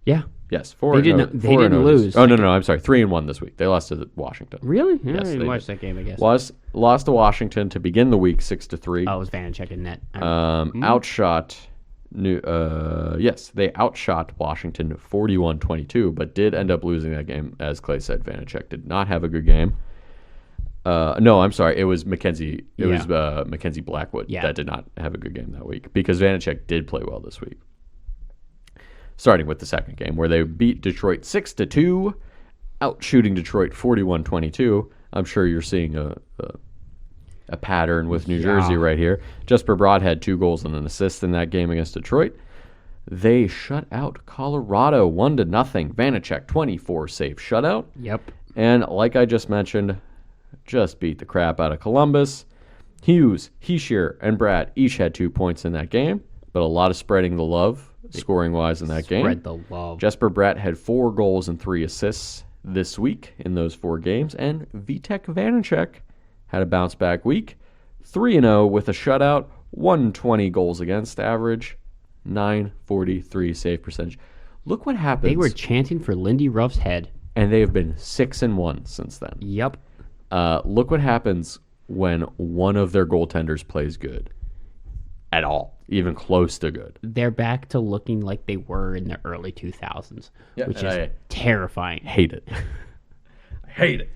Yeah. Yes, 4-0. They didn't lose. Oh, no, I'm sorry. 3-1 this week. They lost to Washington. Really? Yeah, Yes, I they didn't watch did. that game, I guess. Lost to Washington to begin the week 6-3. Oh, it was Vanacek in net. Outshot they outshot Washington 41-22, but did end up losing that game. As Clay said, Vanacek did not have a good game. No, I'm sorry. It was Mackenzie. It was Mackenzie Blackwood that did not have a good game that week, because Vanacek did play well this week. Starting with the second game, where they beat Detroit 6-2, outshooting Detroit 41-22. I'm sure you're seeing a pattern with New Jersey right here. Jesper Bratt had 2 goals and an assist in that game against Detroit. They shut out Colorado 1-0. Vanacek 24 save shutout. Yep. And like I just mentioned, just beat the crap out of Columbus. Hughes, Heischier, and Bratt each had 2 points in that game, but a lot of spreading the love scoring-wise in that game. Spread the love. Jesper Bratt had 4 goals and 3 assists this week in those 4 games, and Vitek Vanacek had a bounce-back week, 3-0 with a shutout, 120 goals against average, 943 save percentage. Look what happens. They were chanting for Lindy Ruff's head. And they have been 6-1 since then. Yep. Look what happens when one of their goaltenders plays good. At all. Even close to good. They're back to looking like they were in the early 2000s, which is terrifying. Hate it. I hate it.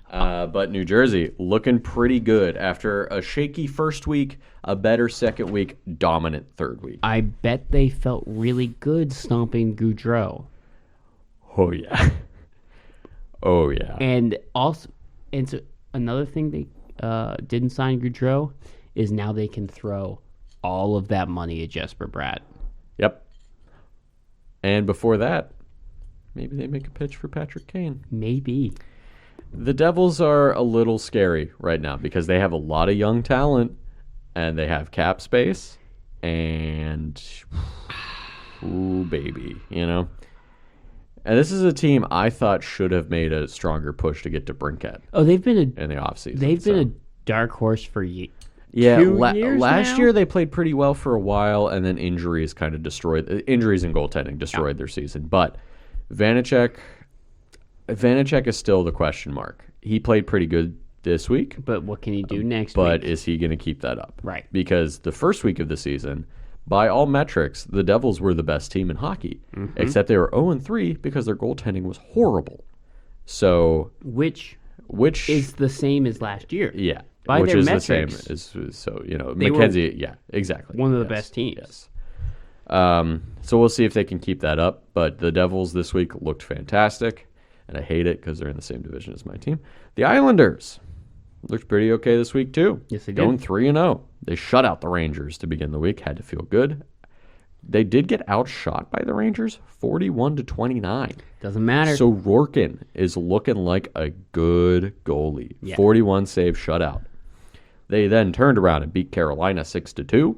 But New Jersey looking pretty good after a shaky first week, a better second week, dominant third week. I bet they felt really good stomping Goudreau. Oh, yeah. Oh, yeah. And also, so another thing they didn't sign Goudreau is now they can throw all of that money at Jesper Bratt. Yep. And before that, maybe they make a pitch for Patrick Kane. Maybe. The Devils are a little scary right now because they have a lot of young talent and they have cap space and ooh, baby, you know. And this is a team I thought should have made a stronger push to get to Brinket. Oh, they've been in the offseason. They've been a dark horse for Yeah, 2 years last now? year they played pretty well for a while, and then injuries kind of destroyed injuries and goaltending destroyed their season. But Vanacek is still the question mark. He played pretty good this week, But what can he do next but week? is he going to keep that up? Right. Because the first week of the season, by all metrics, the Devils were the best team in hockey, except they were 0-3 because their goaltending was horrible. So, Which which is the same as last year. yeah, By which their is metrics, the same as so they were Mackenzie. Yeah, exactly. one of the Yes, best teams. Yes. So we'll see if they can keep that up. But the Devils this week looked fantastic, and I hate it because they're in the same division as my team. The Islanders looked pretty okay this week too. Yes, they did. Going 3-0. They shut out the Rangers to begin the week. Had to feel good. They did get outshot by the Rangers, 41-29. Doesn't matter. So Rorkin is looking like a good goalie. Yeah. 41 save shutout. They then turned around and beat Carolina 6-2.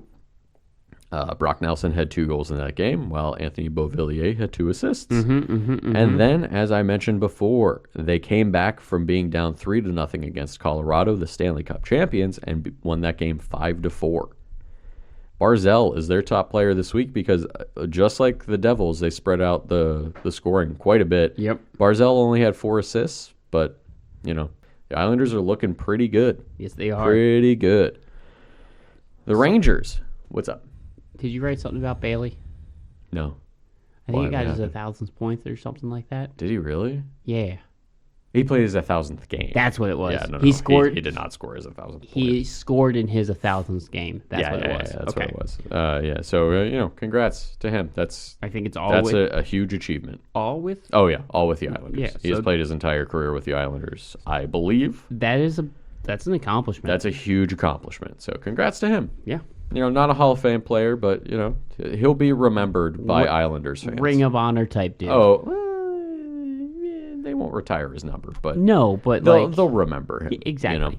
Brock Nelson had 2 goals in that game, while Anthony Beauvillier had 2 assists. And then, as I mentioned before, they came back from being down 3-0 against Colorado, the Stanley Cup champions, and won that game 5-4. Barzell is their top player this week because just like the Devils, they spread out the scoring quite a bit. Yep. Barzell only had 4 assists, but, you know, the Islanders are looking pretty good. Yes, they are. Pretty good. The Rangers, what's up? Did you write something about Bailey? No. I think Why, he got what his happened? 1,000th points or something like that. Did he really? Yeah. He played his 1,000th game. That's what it was. Yeah, no, He scored. He did not score his 1,000th point. He scored in his 1,000th game. That's what it was. Yeah, that's okay. what it was. Yeah, so, congrats to him. That's I think it's all that's with a huge achievement. all with Oh, yeah, all with the Islanders. Yeah, He has so- played his entire career with the Islanders, I believe. that is That's an accomplishment. That's a huge accomplishment. So congrats to him. Yeah. Not a Hall of Fame player, but, he'll be remembered by Islanders fans. Ring of Honor type dude. Oh, they won't retire his number, but no, but they'll remember him. Exactly.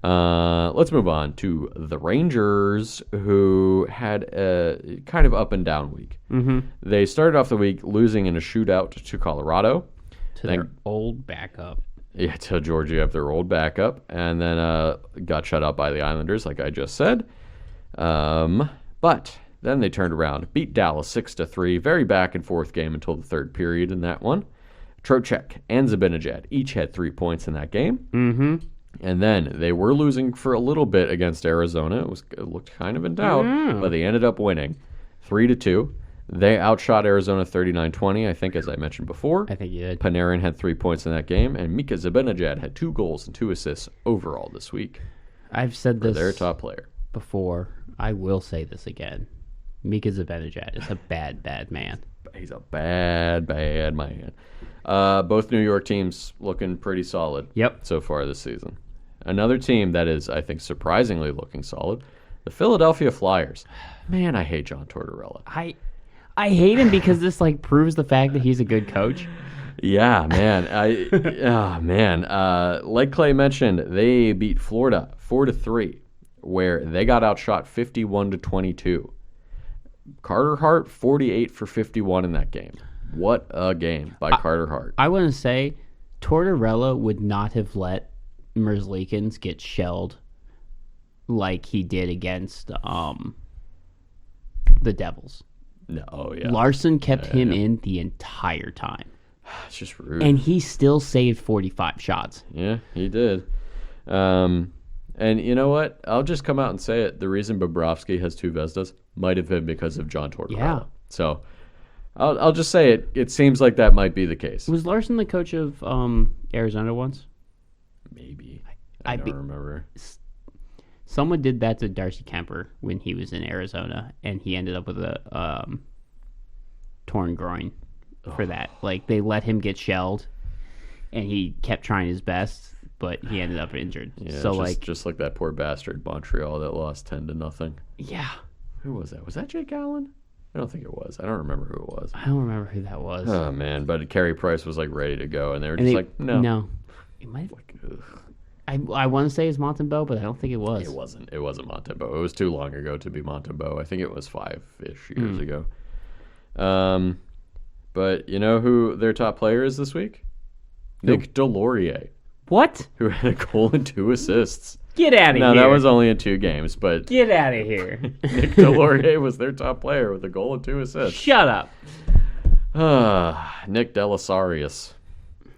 Let's move on to the Rangers, who had a kind of up and down week. Mm-hmm. They started off the week losing in a shootout to Colorado. To their old backup. Yeah, to Georgiev, their old backup, and then got shut out by the Islanders, like I just said. But then they turned around, beat Dallas 6-3, very back and forth game until the third period in that one. Trocheck and Zibanejad each had 3 points in that game. Mm-hmm. And then they were losing for a little bit against Arizona. It looked kind of in doubt, but they ended up winning 3-2. They outshot Arizona 39-20, I think, as I mentioned before. I think you did. Panarin had 3 points in that game, and Mika Zibanejad had 2 goals and 2 assists overall this week. I've said this their top player before. I will say this again. Mika Zibanejad is a bad, bad man. He's a bad, bad man. Both New York teams looking pretty solid so far this season. Another team that is, I think, surprisingly looking solid, the Philadelphia Flyers. Man, I hate John Tortorella. I hate him because this proves the fact that he's a good coach. Yeah, man. Like Clay mentioned, they beat Florida 4-3, where they got outshot 51-22. Carter Hart 48 for 51 in that game. What a game by Carter Hart. I want to say Tortorella would not have let Merzlikins get shelled like he did against the Devils. No, yeah. Larson kept him in the entire time. It's just rude. And he still saved 45 shots. Yeah, he did. And you know what? I'll just come out and say it. The reason Bobrovsky has 2 Vezdas might have been because of John Tortorella. Yeah. So I'll just say it. It seems like that might be the case. Was Larson the coach of Arizona once? Maybe. I don't remember. Someone did that to Darcy Kemper when he was in Arizona, and he ended up with a torn groin for that. They let him get shelled, and he kept trying his best, but he ended up injured. Yeah, so just like that poor bastard Montreal that lost 10-0. Yeah. Who was that? Was that Jake Allen? I don't think it was. I don't remember who it was. I don't remember who that was. Oh man, but Carey Price was ready to go, and they were just no. No. It might. I want to say it's Montembeau, but I don't think it was. It wasn't. It wasn't Montembeau. It was too long ago to be Montembeau. I think it was 5-ish years ago. But you know who their top player is this week? Nick Delorier. What? Who had a goal and 2 assists. Get out of here. Now, that was only in 2 games, but... Get out of here. Nick Delorier was their top player with a goal and 2 assists. Shut up. Nick Delasarius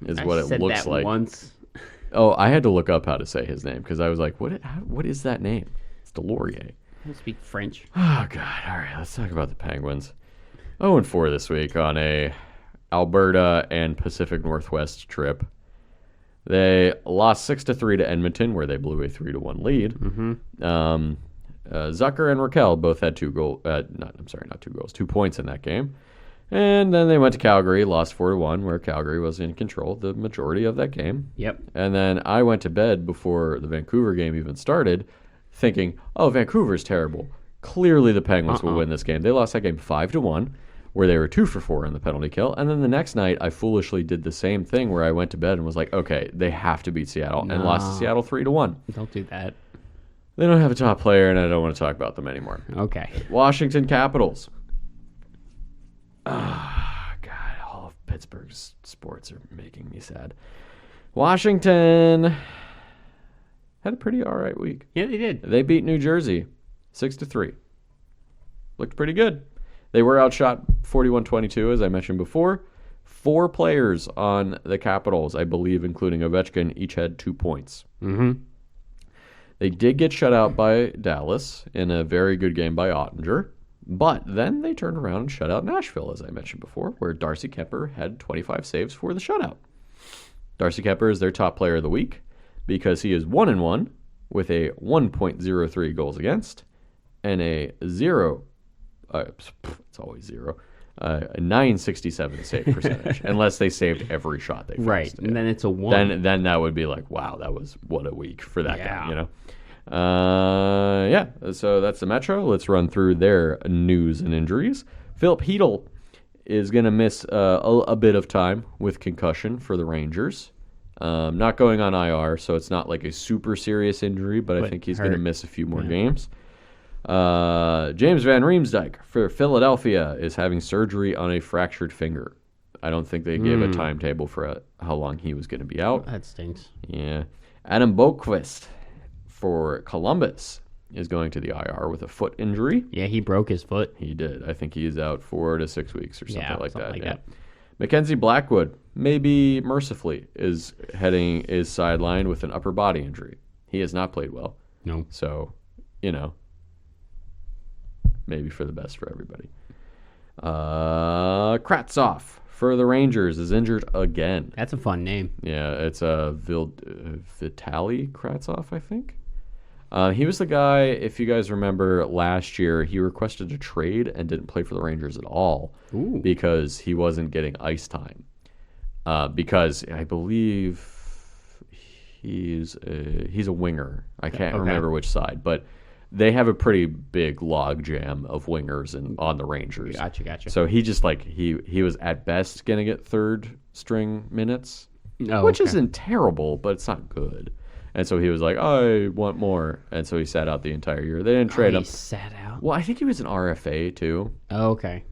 is what it looks like. Once. Oh, I had to look up how to say his name because I was like, what is that name? It's Delorier. I don't speak French. Oh, God. All right, let's talk about the Penguins. 0-4 this week on a Alberta and Pacific Northwest trip. They lost 6-3 to Edmonton, where they blew a 3-1 lead. Mm-hmm. Zucker and Raquel both had 2 points in that game. And then they went to Calgary, lost 4-1, where Calgary was in control the majority of that game. Yep. And then I went to bed before the Vancouver game even started, thinking, oh, Vancouver's terrible. Clearly the Penguins will win this game. They lost that game 5-1. Where they were 2 for 4 on the penalty kill. And then the next night, I foolishly did the same thing where I went to bed and was like, okay, they have to beat Seattle. And lost to Seattle 3-1. Don't do that. They don't have a top player, and I don't want to talk about them anymore. Okay. Washington Capitals. God, all of Pittsburgh's sports are making me sad. Washington had a pretty all right week. Yeah, they did. They beat New Jersey 6-3. Looked pretty good. They were outshot 41-22, as I mentioned before. 4 players on the Capitals, I believe, including Ovechkin, each had 2 points. Mm-hmm. They did get shut out by Dallas in a very good game by Ottinger, but then they turned around and shut out Nashville, as I mentioned before, where Darcy Kemper had 25 saves for the shutout. Darcy Kemper is their top player of the week because he is 1-1 with a 1.03 goals against and a 0. It's always 0. a 967 save percentage, unless they saved every shot they faced. Right, and then it's a 1. Then that would be like, wow, that was what a week for that guy, you know? So that's the Metro. Let's run through their news and injuries. Philip Hedl is going to miss a bit of time with concussion for the Rangers. Not going on IR, so it's not like a super serious injury, but I think he's going to miss a few more games. James Van Riemsdyk for Philadelphia is having surgery on a fractured finger. I don't think they gave a timetable for how long he was going to be out. That stinks. Yeah. Adam Boqvist for Columbus is going to the IR with a foot injury. Yeah, he broke his foot. He did. I think he's out 4 to 6 weeks or something like that. Like that. Mackenzie Blackwood, maybe mercifully, is sidelined with an upper body injury. He has not played well. No. So, maybe for the best for everybody. Kravtsov for the Rangers is injured again. That's a fun name. Yeah, it's Vitaly Kravtsov, I think. He was the guy, if you guys remember last year, he requested a trade and didn't play for the Rangers at all because he wasn't getting ice time. Because I believe he's a winger. I can't remember which side, but they have a pretty big log jam of wingers on the Rangers. Gotcha. So he just he was at best going to get third string minutes, which isn't terrible, but it's not good. And so he was like, I want more. And so he sat out the entire year. They didn't trade him. He sat out? Well, I think he was an RFA too. Oh, okay.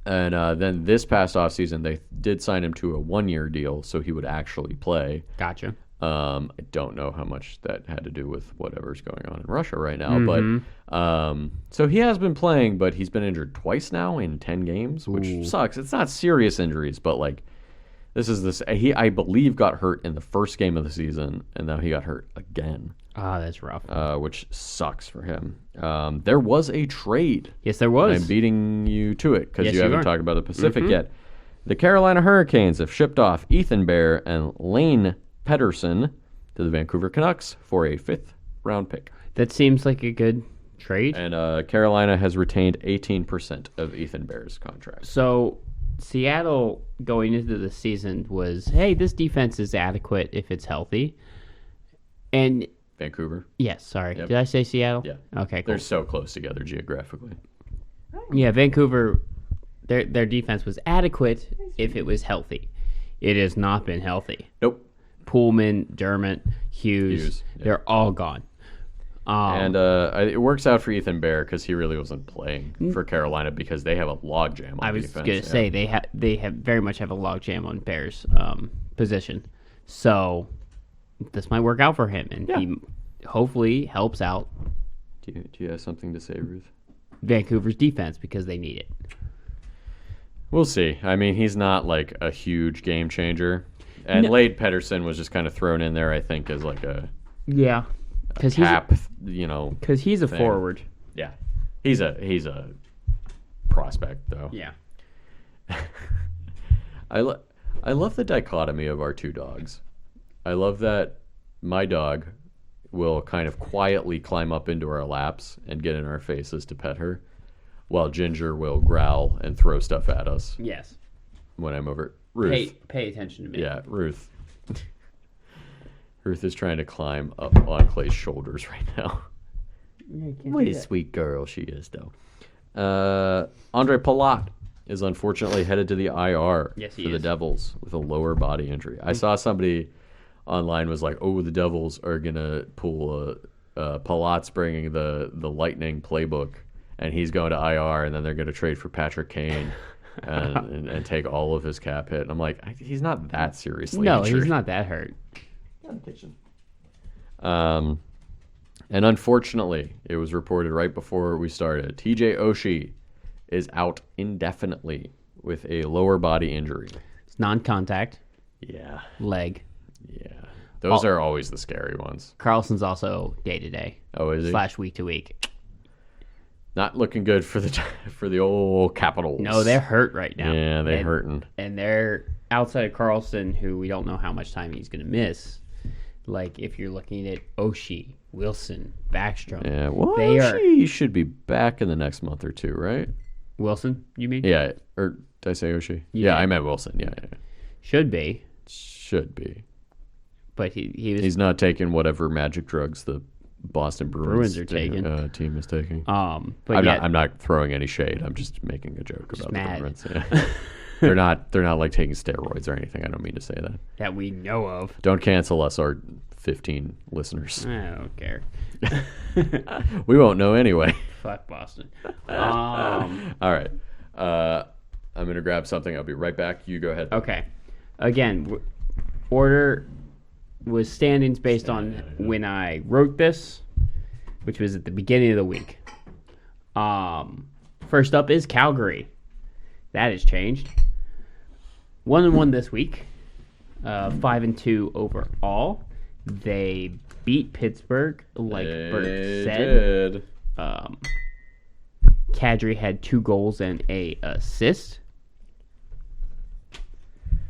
And then this past offseason, they did sign him to a 1-year deal so he would actually play. Gotcha. I don't know how much that had to do with whatever's going on in Russia right now. But so he has been playing, but he's been injured twice now in 10 games, which sucks. It's not serious injuries, but he, I believe, got hurt in the first game of the season, and now he got hurt again. Ah, that's rough. Which sucks for him. There was a trade. Yes, there was. I'm beating you to it because you haven't talked about the Pacific yet. The Carolina Hurricanes have shipped off Ethan Bear and Lane Pedersen to the Vancouver Canucks for a 5th-round pick. That seems like a good trade. And Carolina has retained 18% of Ethan Bear's contract. So Seattle going into the season was, hey, this defense is adequate if it's healthy. And Vancouver? Yes, sorry. Yep. Did I say Seattle? Yeah. Okay, cool. They're so close together geographically. Yeah, Vancouver, their defense was adequate if it was healthy. It has not been healthy. Nope. Pullman, Dermott, Hughes, they're all gone. And it works out for Ethan Bear because he really wasn't playing for Carolina because they have a logjam on defense. I was going to say they have very much have a logjam on Bear's position. So this might work out for him, and he hopefully helps out. Do you have something to say, Ruth? Vancouver's defense because they need it. We'll see. I mean, he's not like a huge game changer. And Lade Pedersen was just kind of thrown in there, I think, as like a because because he's a forward. Yeah, he's a prospect though. Yeah, I love the dichotomy of our two dogs. I love that my dog will kind of quietly climb up into our laps and get in our faces to pet her, while Ginger will growl and throw stuff at us. Yes, when I'm over. Ruth. Pay attention to me. Yeah, Ruth. Ruth is trying to climb up on Clay's shoulders right now. What a sweet girl she is, though. Andre Palat is unfortunately headed to the IR for the Devils with a lower body injury. I saw somebody online was like, "Oh, the Devils are gonna pull Palat's bringing the Lightning playbook, and he's going to IR, and then they're gonna trade for Patrick Kane." and take all of his cap hit. And I'm like, he's not that seriously injured. He's not that hurt. In the kitchen. And unfortunately, it was reported right before we started, TJ Oshie is out indefinitely with a lower body injury. It's non-contact. Yeah. Leg. Yeah. Those are always the scary ones. Carlson's also day-to-day. Oh, is he? / week-to-week. Not looking good for the old Capitals. No, they're hurt right now. Yeah, they're hurting. And they're outside of Carlson, who we don't know how much time he's going to miss. Like, if you're looking at Oshie, Wilson, Backstrom. Yeah, well, Oshie should be back in the next month or two, right? Wilson, you mean? Yeah, or did I say Oshie? Yeah. Yeah, I meant Wilson. Yeah. Should be. Should be. But he was... He's not taking whatever magic drugs the Boston Bruins are taking. Team is taking. But I'm not throwing any shade. I'm just making a joke about mad. the Bruins. Yeah. They're not like taking steroids or anything. I don't mean to say that. That we know of. Don't cancel us, our 15 listeners. I don't care. We won't know anyway. Fuck Boston. All right. I'm going to grab something. I'll be right back. You go ahead. Okay. Again, order was standings based on when I wrote this, which was at the beginning of the week. First up is Calgary. That has changed. 1-1 this week. 5-2 overall. They beat Pittsburgh, like Bert said. Kadri had 2 goals and a assist.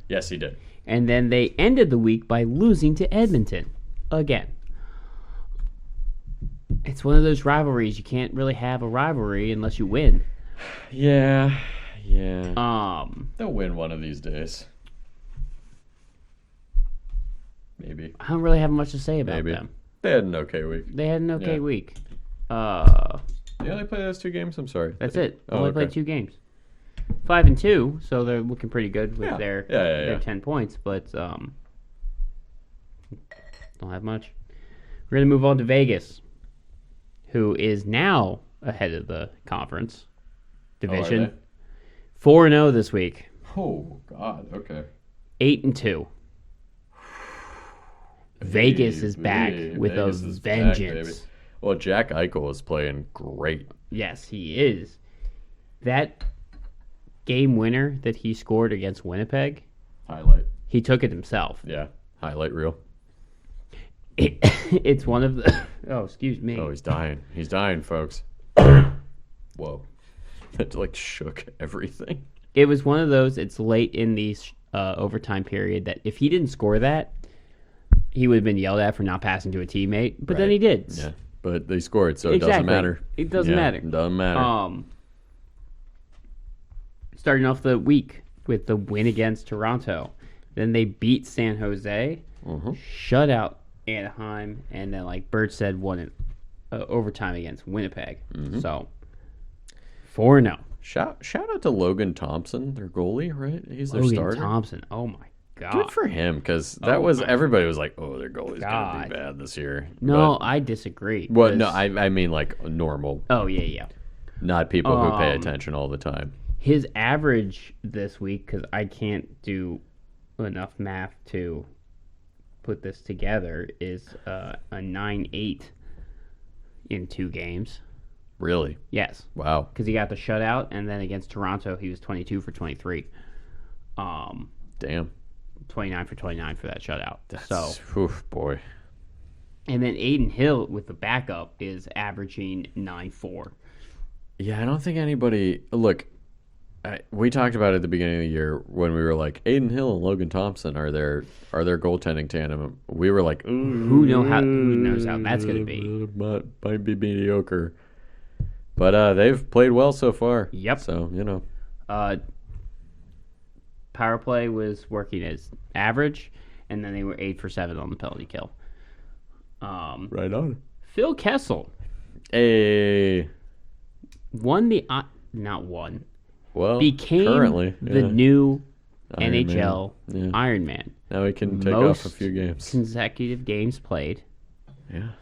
Yes, he did. And then they ended the week by losing to Edmonton again. It's one of those rivalries. You can't really have a rivalry unless you win. Yeah. They'll win one of these days. Maybe. I don't really have much to say about them. They had an okay week. Week. They only played those 2 games? I'm sorry. That's it. Oh, Only okay. played 2 games. 5-2, so they're looking pretty good with their 10 points, but don't have much. We're going to move on to Vegas, who is now ahead of the conference division. 4-0 this week. Oh, God. Okay. 8-2. Vegas is back with a vengeance. Well, Jack Eichel is playing great. Yes, he is. That game winner that he scored against Winnipeg, Highlight. he took it himself. Yeah. Highlight reel. It's one of the... Oh, excuse me. Oh, he's dying. He's dying, folks. Whoa. That, like, shook everything. It was one of those, it's late in the overtime period, that if he didn't score that, he would have been yelled at for not passing to a teammate. But then he did. Yeah. But they scored, so Exactly. it doesn't matter. It doesn't matter. It doesn't matter. Starting off the week with the win against Toronto. Then they beat San Jose, shut out Anaheim, and then, like Bert said, won in overtime against Winnipeg. So, 4-0. Shout out to Logan Thompson, their goalie, right? He's their Logan starter. Thompson. Oh, my God. Good for him, because everybody was like, oh, their goalie's going to be bad this year. No, I disagree. Well, no, I mean like normal. Oh, yeah. Not people who pay attention all the time. His average this week, because I can't do enough math to put this together, is a 9-8 in 2 games. Really? Yes. Wow. Because he got the shutout, and then against Toronto, he was 22 for 23. Damn. 29 for 29 for that shutout. Oof, boy. And then Aiden Hill with the backup is averaging 9-4. Yeah, I don't think anybody... Look, we talked about it at the beginning of the year when we were like, Aiden Hill and Logan Thompson are their goaltending tandem. We were like, who knows how that's going to be. Might be mediocre. But they've played well so far. Yep. So, Power play was working as average, and then they were 8 for 7 on the penalty kill. Right on. Phil Kessel. Won the... not won. Well, became currently, the new Iron NHL Man. Iron Man. Now he can take off a few games. Consecutive games played. Yeah.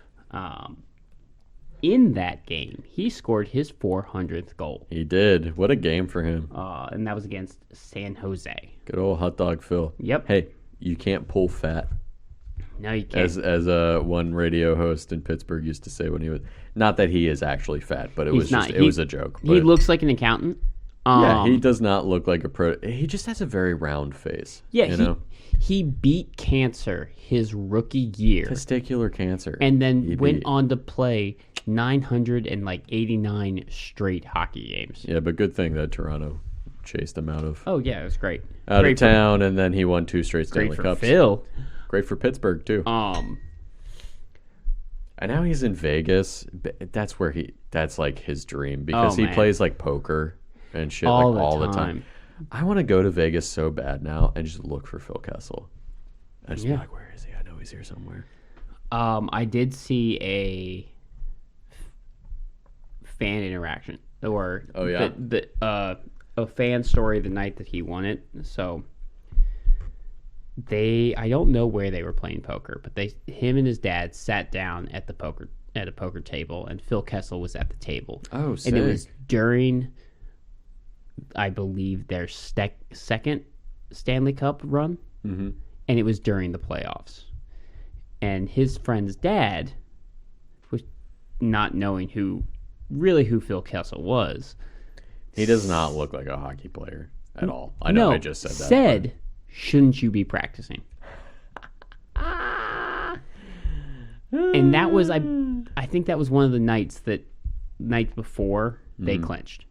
In that game, he scored his 400th goal. He did. What a game for him. And that was against San Jose. Good old hot dog Phil. Yep. Hey, you can't pull fat. No, you can't. As one radio host in Pittsburgh used to say when he was... Not that he is actually fat, but it was a joke. But, he looks like an accountant. Yeah, he does not look like a pro. He just has a very round face. Yeah, he beat cancer his rookie year. Testicular cancer. And then went on to play 989 straight hockey games. Yeah, but good thing that Toronto chased him out of. Oh, yeah, it was great. Out of town, and then he won 2 straight Stanley Cups. Great for Phil. Great for Pittsburgh, too. And now he's in Vegas. That's like his dream because he plays like poker. and shit all the time. I want to go to Vegas so bad now and just look for Phil Kessel. I just be like, where is he? I know he's here somewhere. I did see a fan interaction or a fan story the night that he won it. So I don't know where they were playing poker, but him and his dad sat down at a poker table, and Phil Kessel was at the table. Oh, sick. And it was during, I believe, their second Stanley Cup run, and it was during the playoffs. And his friend's dad was not knowing who Phil Kessel was. He does not look like a hockey player at all. I know I just said that. Shouldn't you be practicing? And that was, I think that was one of the nights before they clinched.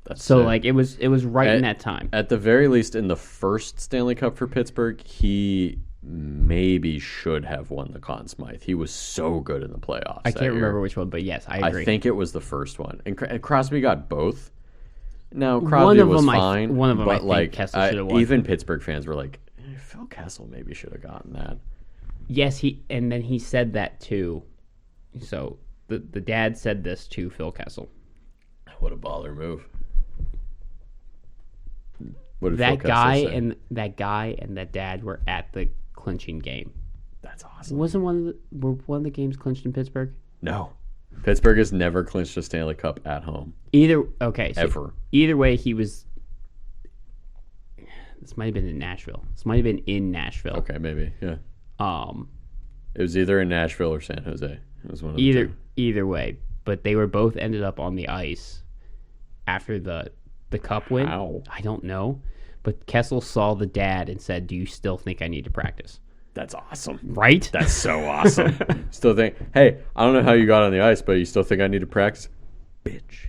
That's so sick. like it was right in that time. At the very least, in the first Stanley Cup for Pittsburgh, he maybe should have won the Conn Smythe. He was so good in the playoffs. I can't remember which one, but yes, I agree. I think it was the first one. And Crosby got both. Now, Crosby was fine. One of them, but I think Kessel should have won. Even Pittsburgh fans were like, Phil Kessel maybe should have gotten that. Yes, and then he said that too. So the dad said this to Phil Kessel. What a baller move. What did that Phil guy Kessel say? and that guy and that dad were at the clinching game. That's awesome. Were one of the games clinched in Pittsburgh? No. Pittsburgh has never clinched a Stanley Cup at home. Ever. Either way, he was. This might have been in Nashville. Okay, maybe, yeah. It was either in Nashville or San Jose. It was one of the two. Either way, but they were both ended up on the ice after the cup win. How? I don't know, but Kessel saw the dad and said, "Do you still think I need to practice?" That's awesome. Right? That's so awesome. Still think, hey, I don't know how you got on the ice, but you still think I need to practice? Bitch.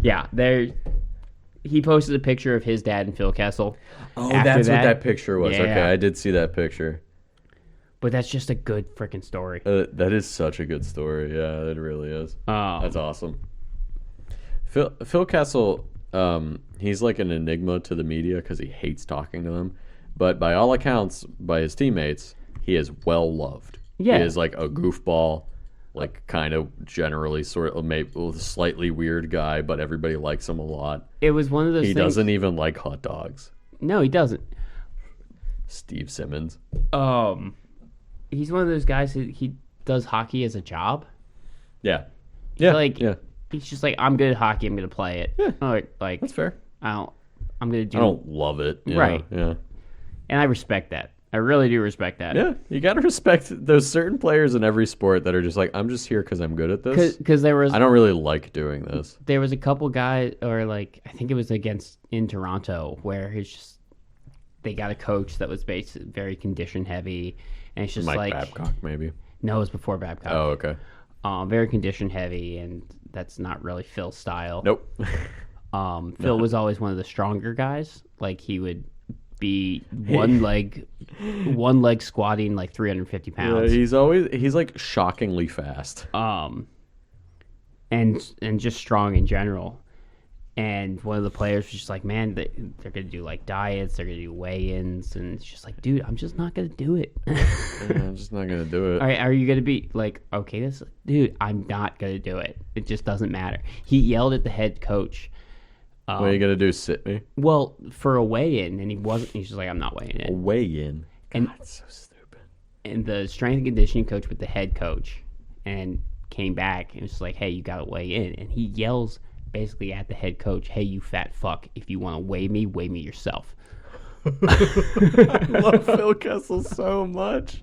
Yeah, he posted a picture of his dad and Phil Kessel. Oh, that's what that picture was. Yeah. Okay, I did see that picture. But that's just a good freaking story. That is such a good story. Yeah, it really is. That's awesome. Phil Kessel, he's like an enigma to the media because he hates talking to them. But by all accounts, by his teammates, he is well loved. Yeah. He is like a goofball, like kind of generally sort of maybe a slightly weird guy, but everybody likes him a lot. It was one of those things. He doesn't even like hot dogs. No, he doesn't. Steve Simmons. He's one of those guys who he does hockey as a job. Yeah. Yeah. He's just like, I'm good at hockey. I'm going to play it. Yeah. All right, like that's fair. I'm going to do. I don't love it. Right. Yeah. And I respect that. I really do respect that. Yeah, you got to respect those certain players in every sport that are just like, I'm just here because I'm good at this. Because I don't really like doing this. There was a couple guys, or like I think it was in Toronto, where they got a coach that was very condition heavy, and it's just Mike Babcock, maybe. No, it was before Babcock. Oh, okay. Very condition heavy, and that's not really Phil's style. Nope. Phil was always one of the stronger guys. Like he would be one leg squatting like 350 pounds. Yeah, he's like shockingly fast. And just strong in general. And one of the players was just like, man, they're gonna do like diets, they're gonna do weigh-ins, and it's just like, dude, I'm just not gonna do it. I'm just not gonna do it. All right, are you gonna be like, okay, dude, I'm not gonna do it. It just doesn't matter. He yelled at the head coach. What are you gonna do? Sit me? Well, for a weigh-in, and he wasn't. He's just like, I'm not weighing in. A weigh-in? God, that's so stupid. And the strength and conditioning coach with the head coach, and came back and was just like, hey, you gotta weigh in, and he yells basically at the head coach, hey, you fat fuck, if you want to weigh me yourself. I love Phil Kessel so much.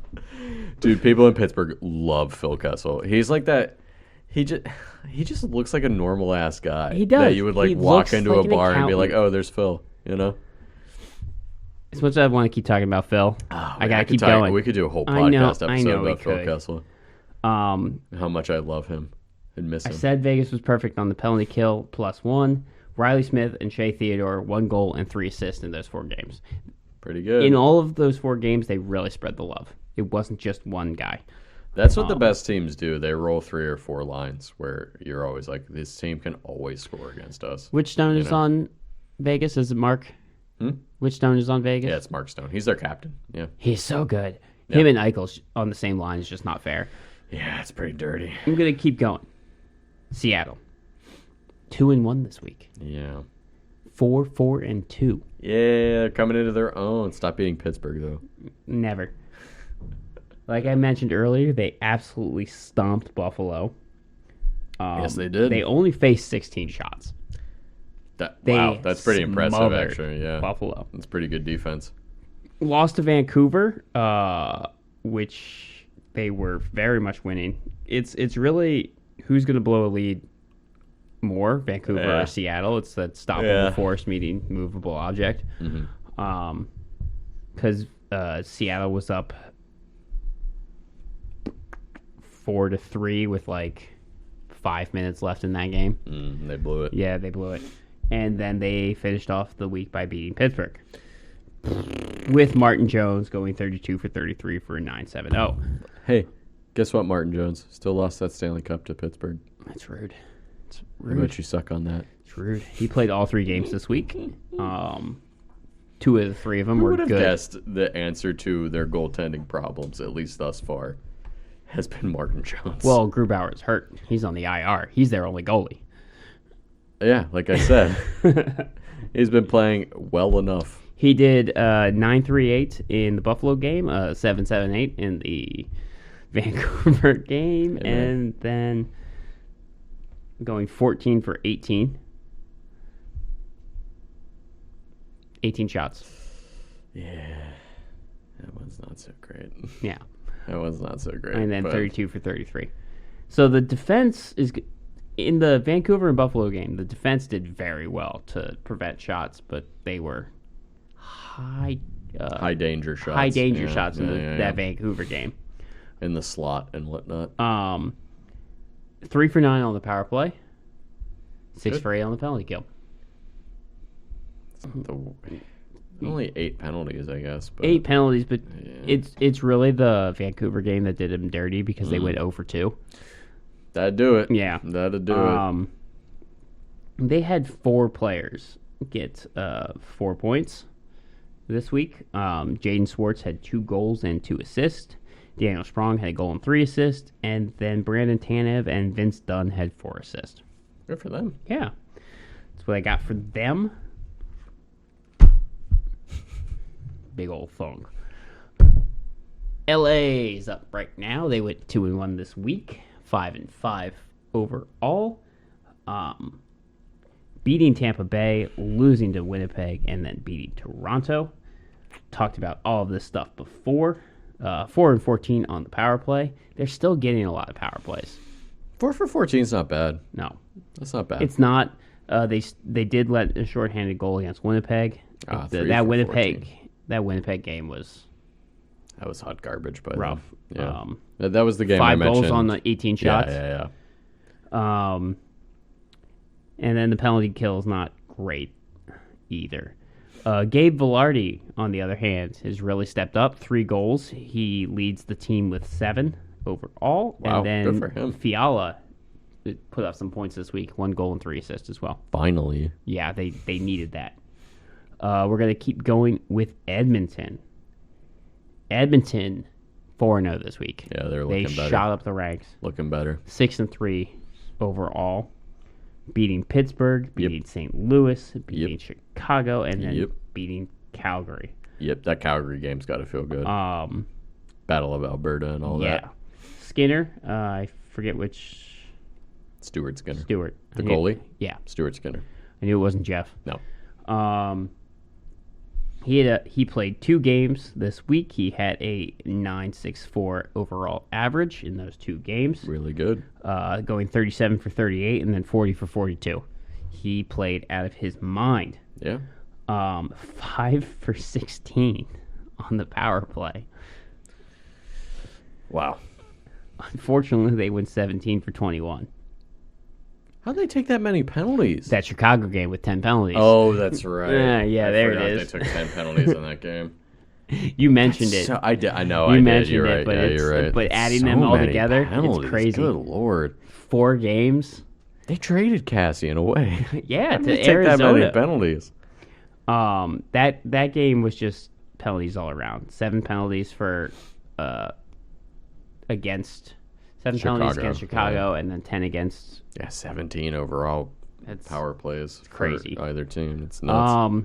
Dude, people in Pittsburgh love Phil Kessel. He's like that. He just looks like a normal ass guy. He does. That you would like walk into a bar and be like, oh, there's Phil, you know? As much as I want to keep talking about Phil, I gotta keep going. We could do a whole podcast episode about Phil could. Kessel. How much I love him and miss him. I said Vegas was perfect on the penalty kill +1. Riley Smith and Shea Theodore, 1 goal and 3 assists in those 4 games. Pretty good. In all of those 4 games, they really spread the love. It wasn't just one guy. That's what the best teams do. They roll 3 or 4 lines where you're always like, this team can always score against us. Which stone is on Vegas? Is it Mark? Which stone is on Vegas? Yeah, it's Mark Stone. He's their captain. Yeah. He's so good. Him and Eichel on the same line is just not fair. Yeah, it's pretty dirty. I'm going to keep going. Seattle. 2-1 this week. Yeah. 4-4-2. Yeah, coming into their own. Stop beating Pittsburgh, though. Never. Like I mentioned earlier, they absolutely stomped Buffalo. Yes, they did. They only faced 16 shots. Wow, that's pretty impressive, smothered actually. Yeah, Buffalo. That's pretty good defense. Lost to Vancouver, which they were very much winning. It's really who's going to blow a lead more, Vancouver or Seattle. It's that stoppable force meeting movable object. Because Seattle was up 4-3 with like 5 minutes left in that game. They blew it. Yeah, they blew it. And then they finished off the week by beating Pittsburgh. With Martin Jones going 32 for 33 for a 9.70. Hey, guess what, Martin Jones? Still lost that Stanley Cup to Pittsburgh. That's rude. It's I bet you suck on that. It's rude. He played all 3 games this week. 2 of the 3 of them were would have good. guessed the answer to their goaltending problems, at least thus far, has been Martin Jones. Well, Grubauer's hurt. He's on the IR. He's their only goalie. Yeah, like I said, he's been playing well enough. He did 9.38 in the Buffalo game, 7.78 in the Vancouver game, and then going 14 for 18. 18 shots. Yeah, that one's not so great. Yeah. That one's not so great. And then 32 for 33. So the defense is... In the Vancouver and Buffalo game, the defense did very well to prevent shots, but they were high danger shots. High danger shots in that Vancouver game. In the slot and whatnot. 3 for 9 on the power play. 6 for 8 on the penalty kill. Only 8 penalties, I guess. But 8 penalties, but it's really the Vancouver game that did them dirty because they went 0 for 2. That'd do it. Yeah. That'd do it. They had 4 players get 4 points this week. Jaden Swartz had 2 goals and 2 assists. Daniel Sprong had a goal and 3 assists. And then Brandon Tanev and Vince Dunn had 4 assists. Good for them. Yeah. That's what I got for them. Big old thong. LA's up right now. They went 2-1 this week. 5-5 overall. Beating Tampa Bay, losing to Winnipeg, and then beating Toronto. Talked about all of this stuff before. 4-14 on the power play. They're still getting a lot of power plays. 4 for 14 is not bad. No, that's not bad. It's not. They did let a shorthanded goal against Winnipeg. That Winnipeg game was. That was hot garbage, but rough. Yeah, that was the game. 5 I mentioned. goals on the 18 shots. Yeah. And then the penalty kill is not great either. Gabe Velarde, on the other hand, has really stepped up. 3 goals. He leads the team with 7 overall. Wow, and then good for him. Fiala put up some points this week. 1 goal and 3 assists as well. Finally. Yeah, they needed that. We're going to keep going with Edmonton. Edmonton 4-0 this week. Yeah, they're looking better. They shot up the ranks. Looking better. 6-3 overall. Beating Pittsburgh, beating St. Louis, beating Chicago, and then beating Calgary. Yep, that Calgary game's got to feel good. Battle of Alberta and all that. Skinner, I forget which... Stuart Skinner. Stewart. The goalie? Yeah. Stuart Skinner. I knew it wasn't Jeff. No. He played 2 games this week. He had a 9.64 overall average in those 2 games. Really good. Going 37 for 38 and then 40 for 42. He played out of his mind. Yeah. 5 for 16 on the power play. Wow. Unfortunately, they went 17 for 21. How'd they take that many penalties? That Chicago game with 10 penalties. Oh, that's right. Yeah, there it is. They took 10 penalties in that game. You mentioned it. So, I did. I know. You I mentioned did. You're it, right. but Yeah, it's, you're right. but adding So them all many together, penalties. it's crazy. Good Lord. 4 games. They traded Cassian away. Yeah, to Take that many Arizona. penalties. That game was just penalties all around. 7 penalties for against 7 penalties against Chicago, and then 10 against. Yeah, 17 overall That's power plays. crazy. For either team. It's nuts.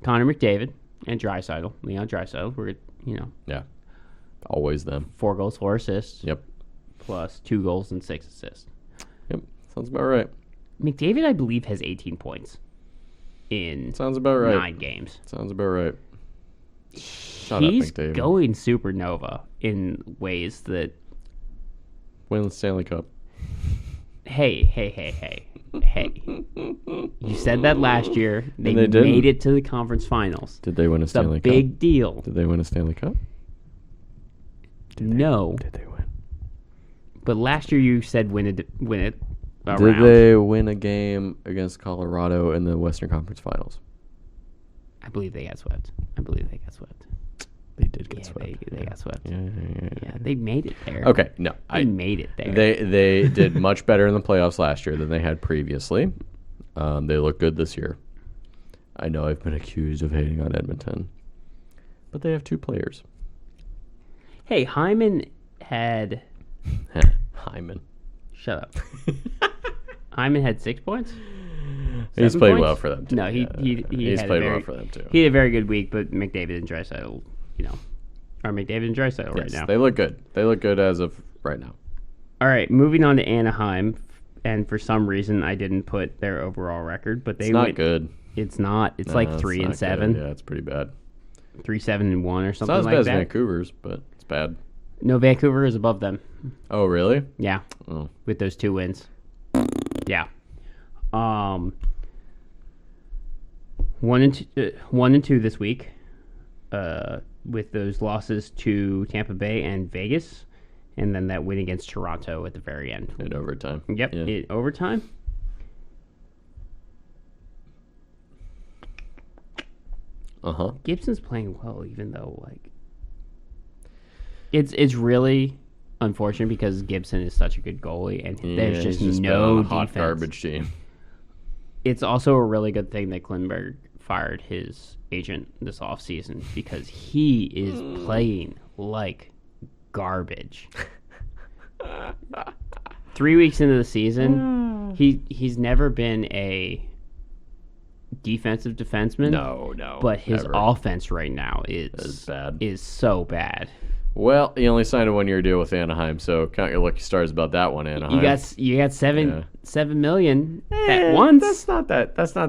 Connor McDavid and Draisaitl, Leon Draisaitl, were Yeah, always them. 4 goals, 4 assists. Yep. Plus 2 goals and 6 assists. Yep. Sounds about right. McDavid, I believe, has 18 points in Sounds about right. 9 games. Sounds about right. Shut He's up, McDavid. going supernova in ways that. Win the Stanley Cup. Hey. You said that last year. They didn't. made it to the conference finals. Did they win a It's a Stanley Cup? big deal. Did they win a Stanley Cup? No. Did they win? But last year you said win it around. Did they win a game against Colorado in the Western Conference Finals? I believe they got swept. They did get Yeah, swept. they got swept. Yeah. They made it there. Okay, no. They made it there. They did much better in the playoffs last year than they had previously. They look good this year. I know I've been accused of hating on Edmonton, but they have 2 players. Hey, Hyman had. Hyman. Shut up. Hyman had 6 points. He's 7 played points? well for them too. No, he's played well for them too. He had a very good week, but McDavid and Draisaitl, are McDavid and Draisaitl right now. They look good. They look good as of right now. All right, moving on to Anaheim, and for some reason I didn't put their overall record, but It's not good. It's not. It's No, like it's 3 not and good. 7, Yeah, it's pretty bad. 3-7-1 or It's something not as like bad as that. Vancouver's, but it's bad. No, Vancouver is above them. Oh, really? Yeah, Oh. with those 2 wins. Yeah. 1 and 2 this week, with those losses to Tampa Bay and Vegas, and then that win against Toronto at the very end. In overtime. Yep, Yeah. overtime. Uh-huh. Gibson's playing well, even though it's really unfortunate because Gibson is such a good goalie, and there's just he's been no on a hot defense. garbage team. It's also a really good thing that Klingberg fired his agent this offseason because he is playing like garbage. 3 weeks into the season, he's never been a defensive defenseman. No. But his never. offense right now Is bad. is so bad. Well, he only signed a 1-year deal with Anaheim, so count your lucky stars about that one, Anaheim. You got $7 million at Eh, once. That's not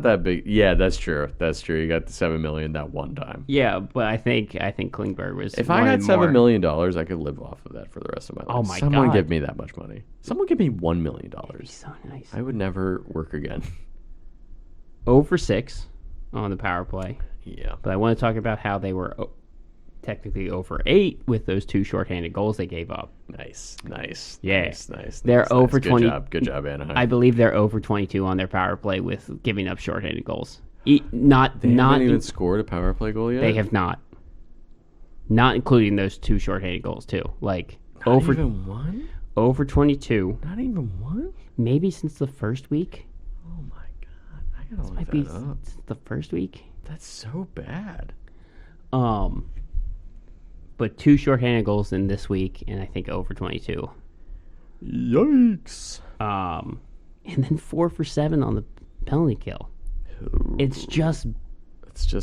that big. Yeah, that's true. That's true. You got the $7 million that one time. Yeah, but I think Klingberg was. If I got $7 million, I could live off of that for the rest of my life. Oh my Someone God. give me that much money. Someone give me $1 million. So nice. I would never work again. 0 for 6 on the power play. Yeah. But I want to talk about how they were technically 0 for 8 with those 2 shorthanded goals they gave up. Nice. Yeah. Nice. They're nice, 0 for nice. 20. Good job, Anaheim. I believe they're 0 for 22 on their power play with giving up shorthanded goals. They haven't even scored a power play goal yet? They have not. Not including those 2 shorthanded goals too. Like Not even one? 0 for 22. Not even one? Maybe since the first week. Oh my God. I gotta look Might be that up. since the first week. That's so bad. But 2 shorthanded goals in this week, and I think 0 for 22. Yikes. And then 4 for 7 on the penalty kill. It's just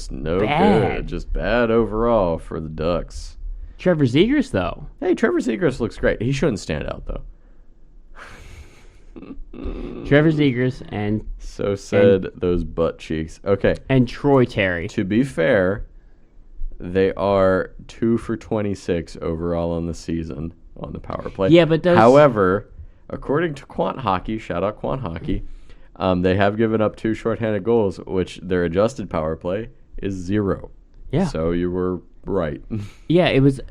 no bad. good. Just bad overall for the Ducks. Trevor Zegras, though. Hey, Trevor Zegras looks great. He shouldn't stand out, though. Trevor Zegras and So said those butt cheeks. Okay. Troy Terry. To be fair, they are 2 for 26 overall on the season on the power play. Yeah, but however, according to Quant Hockey, shout out Quant Hockey, they have given up 2 shorthanded goals, which their adjusted power play is 0. Yeah. So you were right. Yeah, it was.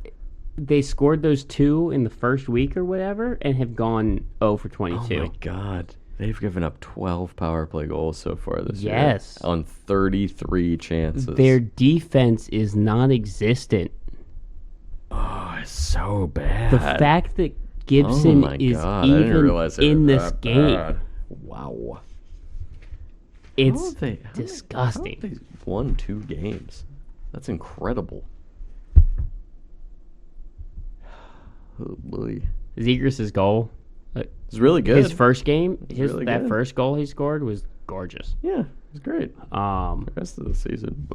They scored those 2 in the first week or whatever, and have gone 0 for 22. Oh my God. They've given up 12 power play goals so far this year. Yes. On 33 chances. Their defense is non-existent. Oh, it's so bad. The fact that Gibson is God, I didn't even realize they in were this that game, bad. Wow. it's How disgusting. have they won 2 games? That's incredible. Oh boy. Zegras' goal, It's really good. his first game, really that good. first goal he scored was gorgeous. Yeah, it's great. The rest of the season.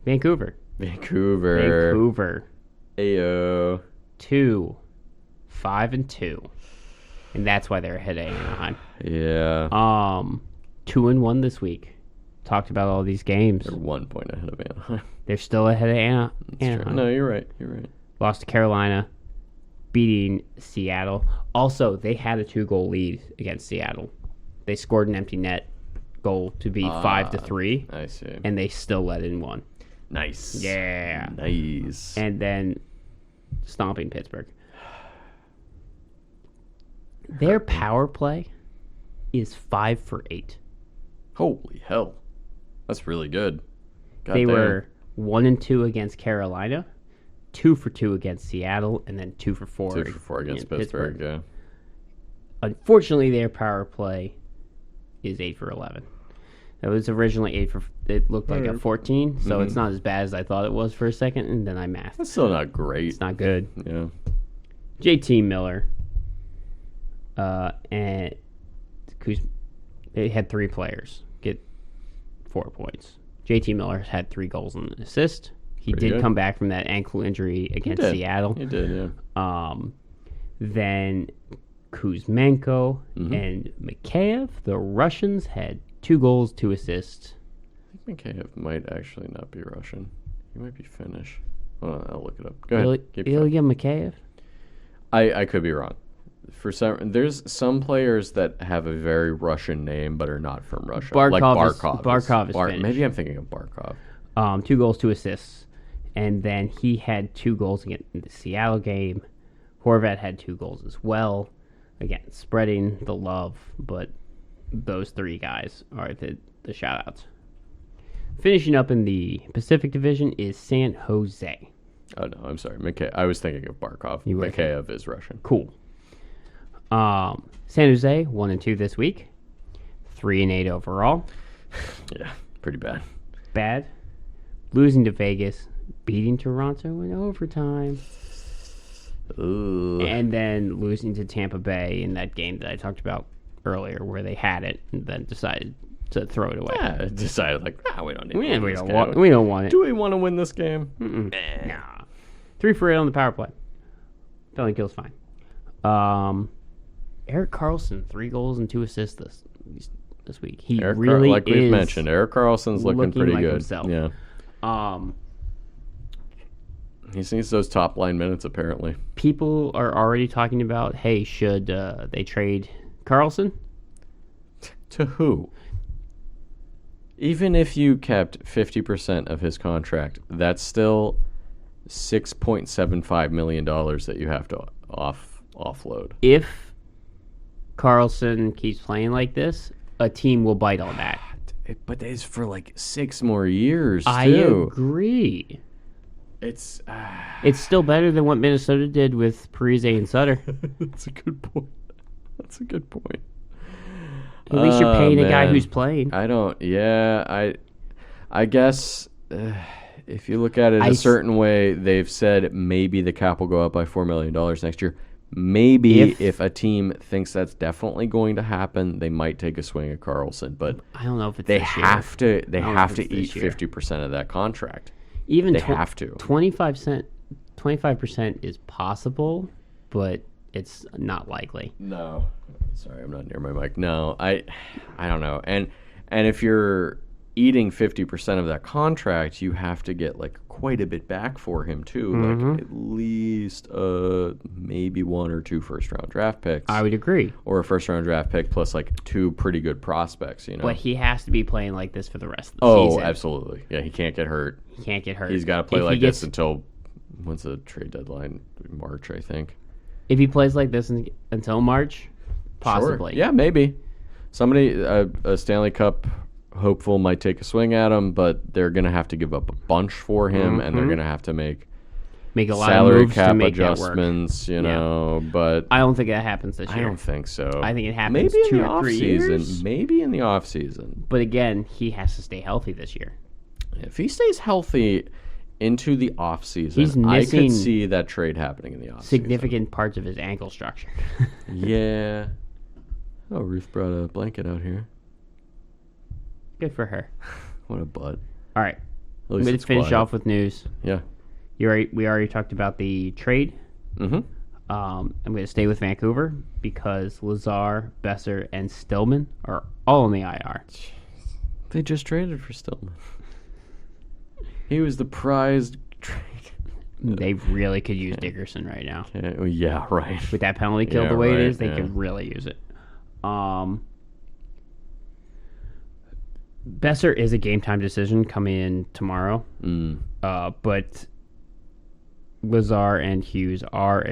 Vancouver. Vancouver. Ayo. 5-2, and that's why they're ahead of Anaheim. Yeah. 2-1 this week. Talked about all these games. They're 1 point ahead of Anaheim. They're still ahead of That's Anaheim. true. No, you're right. Lost to Carolina, beating Seattle. Also, they had a 2-goal lead against Seattle. They scored an empty net goal to be 5-3, I see. and they still let in 1. Nice. Yeah. Nice. And then stomping Pittsburgh. Their power play is 5 for 8. Holy hell. That's really good. God They damn. were 1-2 against Carolina, 2 for 2 against Seattle, and then 2 for 4. 2 for 4 against in Pittsburgh. Yeah. Unfortunately, their power play is 8 for 11. That was originally 8 for. It looked like a 14, so it's not as bad as I thought it was for a second. And then I mathed. That's still not great. It's not good. Yeah. JT Miller, and they had 3 players get 4 points. JT Miller had 3 goals and an assist. He Pretty did good. come back from that ankle injury against Seattle. He did, yeah. Then Kuzmenko and Mikheyev, the Russians, had 2 goals, 2 assists. I think Mikheyev might actually not be Russian. He might be Finnish. Hold on, I'll look it up. Go ahead. Keep going. Ilya Mikheyev? I could be wrong. There's some players that have a very Russian name but are not from Russia. Like Barkov. Barkov is Finnish. Maybe I'm thinking of Barkov. 2 goals, 2 assists. And then he had 2 goals in the Seattle game. Horvat had 2 goals as well. Again, spreading the love, but those 3 guys are the shout-outs. Finishing up in the Pacific Division is San Jose. Oh, no, I'm sorry. I was thinking of Barkov. Mikheyev is Russian. Cool. San Jose, 1-2 this week. 3-8 overall. Yeah, pretty bad. Bad. Losing to Vegas. Beating Toronto in overtime. Ooh. And then losing to Tampa Bay in that game that I talked about earlier where they had it and then decided to throw it away. Yeah, decided we don't need We to win this game. don't want it. Do we want to win this game? Nah. 3 for 8 on the power play. Filling kill's fine. Erik Karlsson, 3 goals and 2 assists this week. He really like is we've mentioned, Erik Karlsson's looking pretty like good. himself. Yeah. Um, He needs those top line minutes apparently. people are already talking about, hey, should they trade Karlsson? To who? Even if you kept 50% of his contract, that's still $6.75 million that you have to offload. If Karlsson keeps playing like this, a team will bite on that. But it's for like 6 more years, too. I agree. It's still better than what Minnesota did with Parise and Sutter. That's a good point. At least you're paying a guy who's playing. I guess if you look at it a certain way, they've said maybe the cap will go up by $4 million next year. Maybe if a team thinks that's definitely going to happen, they might take a swing at Karlsson. But I don't know if it's they this year. have to. They I don't have know to if it's eat this year. 50% of that contract. Even they have to. 25% is possible, but it's not likely. No, sorry, I'm not near my mic. No, I don't know. And if you're eating 50% of that contract, you have to get like quite a bit back for him too. Like at least maybe 1 or 2 first-round draft picks. I would agree. Or a first-round draft pick plus like 2 pretty good prospects. You know. But he has to be playing like this for the rest of the season. Oh, absolutely. Yeah, he can't get hurt. He can't get hurt. He's got to play If like he gets- this until when's the trade deadline? March, I think. If he plays like this until March, possibly. Sure. Yeah, maybe. Somebody, a Stanley Cup hopeful might take a swing at him, but they're going to have to give up a bunch for him, and they're going to have to make a lot salary of moves cap to make adjustments, you know, but I don't think that happens this year. I don't think so. I think it happens maybe in 2 the or 3 years. Maybe in the off season. But again, he has to stay healthy this year. If he stays healthy into the off season, He's I missing could see that trade happening in the off season. significant parts of his ankle structure. Yeah. Oh, Ruth brought a blanket out here. Good for her. What a butt. All right. At least Let's finish off with news. Yeah. We already talked about the trade. Mm-hmm. I'm going to stay with Vancouver because Lazar, Besser, and Stillman are all in the IR. They just traded for Stillman. He was the prized trade. They really could use Dickerson right now. Yeah, right. With that penalty kill Yeah, the way right, it is, they yeah. could really use it. Besser is a game time decision coming in tomorrow. But Lazar and Hughes are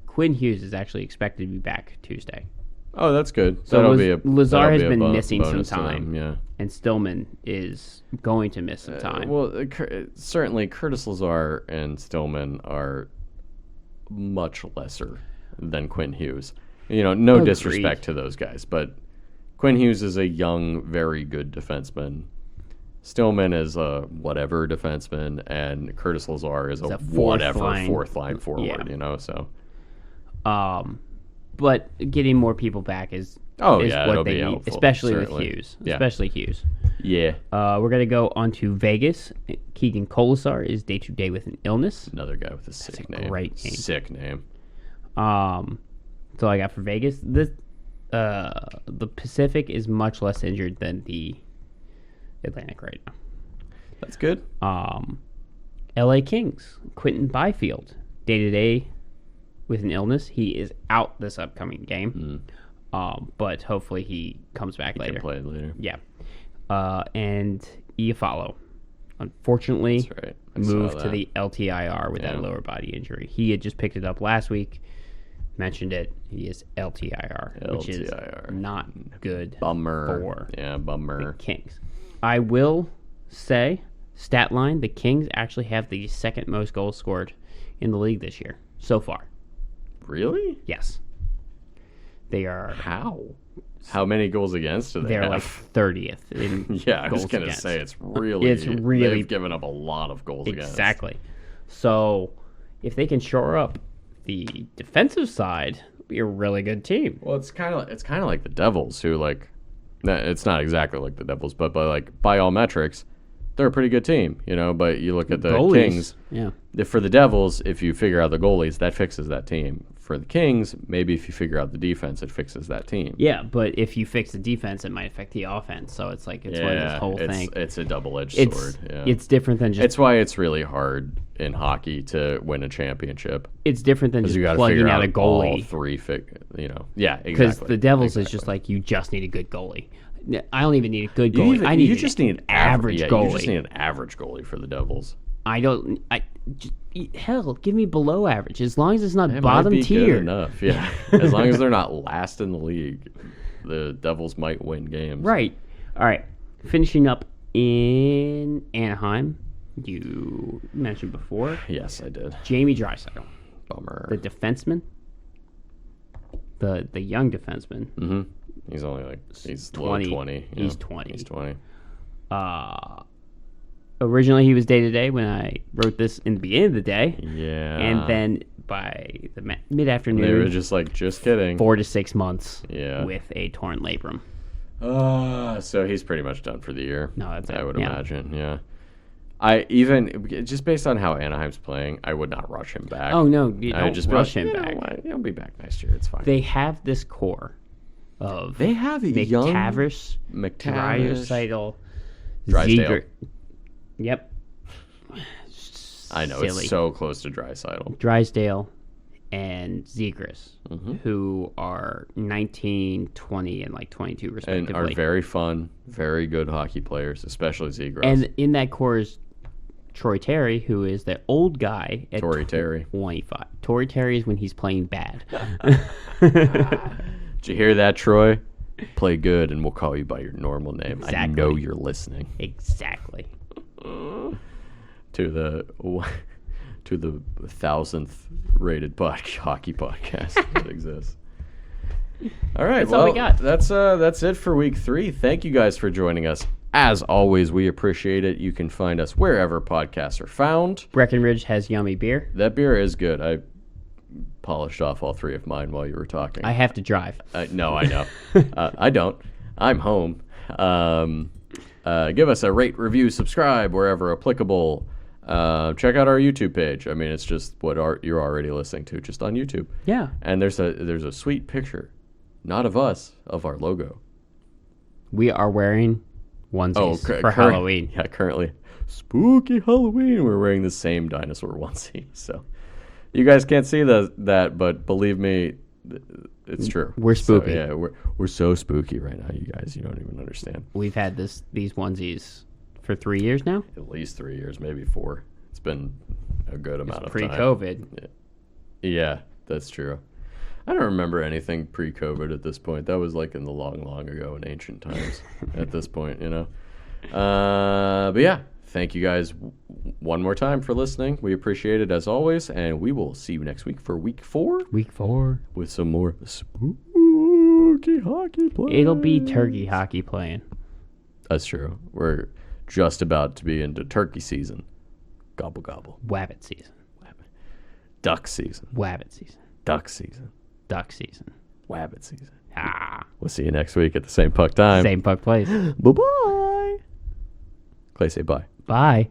Quinn Hughes is actually expected to be back Tuesday. Oh, that's good. So Lazar that'll has be a been missing some bonus to them, time. yeah. And Stillman is going to miss some time. Certainly Curtis Lazar and Stillman are much lesser than Quinn Hughes. You know, no Agreed. disrespect to those guys, but Quinn Hughes is a young, very good defenseman. Stillman is a whatever defenseman, and Curtis Lazar is a whatever fourth line forward. Yeah. You know, so. But getting more people back is it'll what they be need, helpful, especially certainly. with Hughes. Yeah. Especially Hughes. Yeah. We're going to go on to Vegas. Keegan Colasar is day-to-day with an illness. Another guy with a sick name. Great name. Sick name. That's all I got for Vegas. The Pacific is much less injured than the Atlantic right now. That's good. LA Kings. Quentin Byfield, day-to-day with an illness. He is out this upcoming game. But hopefully he comes back later. Can play it later. Yeah. And Iafallo, unfortunately, That's right. moved to the LTIR with that lower body injury. He had just picked it up last week. Mentioned it. He is LTIR, which is not good. Bummer. For bummer. the Kings. I will say, stat line, the Kings actually have the second most goals scored in the league this year so far. Really? Yes. They are. How many goals against do they They're have? like 30th in Yeah, I was goals going to against. say it's really they've given up a lot of goals against. Exactly. So if they can shore up the defensive side, it'll be a really good team. Well, it's kind of like the Devils, who it's not exactly like the Devils, but by all metrics, they're a pretty good team, you know. But you look at the Goalies, Kings. Yeah. For the Devils, if you figure out the goalies, that fixes that team. For the Kings, maybe if you figure out the defense, it fixes that team. Yeah, but if you fix the defense, it might affect the offense. So it's like one of this whole thing. It's a double-edged sword. Yeah. It's different than just. It's why it's really hard in hockey to win a championship. It's different than just you plugging out a goalie. All three, yeah, exactly. Because the Devils is just like you just need a good goalie. I don't even need a good goalie. I need you just need an average goalie. You just need an average goalie for the Devils. Hell, give me below average as long as it's not It bottom might be tier. Good enough, yeah. As long as they're not last in the league, the Devils might win games. Right. All right. Finishing up in Anaheim, you mentioned before. Yes, I did. Jamie Draisaitl, Bummer. the defenseman, the young defenseman. Mm-hmm. He's only he's 20. Low 20. He's 20. He's 20. Originally, he was day-to-day when I wrote this in the beginning of the day. Yeah. And then by the mid-afternoon, they were just kidding. 4 to 6 months Yeah. with a torn labrum. So he's pretty much done for the year. No, that's it. I would Yeah. imagine, yeah. I even, just based on how Anaheim's playing, I would not rush him back. Oh, no, you I don't would just rush be him like, back. He'll be back next year. It's fine. They have this core of They have a young McTavish, Draisaitl, Drysdale. Ziegler. Yep. I know, Silly. it's so close to Drysdale. Drysdale and Zegras, Mm-hmm. who are 19, 20, and 22 respectively. And are very fun, very good hockey players, especially Zegras. And in that core is Troy Terry, who is the old guy at Tory Terry. 25. Tory Terry is when he's playing bad. Did you hear that, Troy? Play good, and we'll call you by your normal name. I Exactly. know you're listening. Exactly. To the 1,000th rated hockey podcast that exists. All right, That's all we got. That's it for week 3. Thank you guys for joining us. As always, we appreciate it. You can find us wherever podcasts are found. Breckenridge has yummy beer. That beer is good. I polished off all 3 of mine while you were talking. I have to drive. No, I know. I don't. I'm home. Give us a rate, review, subscribe wherever applicable. Check out our YouTube page. I mean, it's just what you're already listening to, just on YouTube. Yeah. And there's a sweet picture, not of us, of our logo. We are wearing onesies for Halloween. Yeah, currently. Spooky Halloween. We're wearing the same dinosaur onesie. So you guys can't see that, but believe me, it's true. We're spooky. So, yeah, we're so spooky right now, you guys. You don't even understand. We've had these onesies for 3 years now. At least 3 years, maybe 4. It's been a good amount of time. Pre-COVID. Yeah, that's true. I don't remember anything pre-COVID at this point. That was like in the long, long ago in ancient times at this point, you know. But yeah, thank you guys one more time for listening. We appreciate it as always, and we will see you next week for week 4. Week 4. With some more spooky hockey play. It'll be turkey hockey playing. That's true. We're just about to be into turkey season. Gobble, gobble. Wabbit season. Duck season. Wabbit season. Duck season. Duck season. Wabbit season. We'll see you next week at the same puck time. Same puck place. Bye-bye. Clay, say bye. Bye.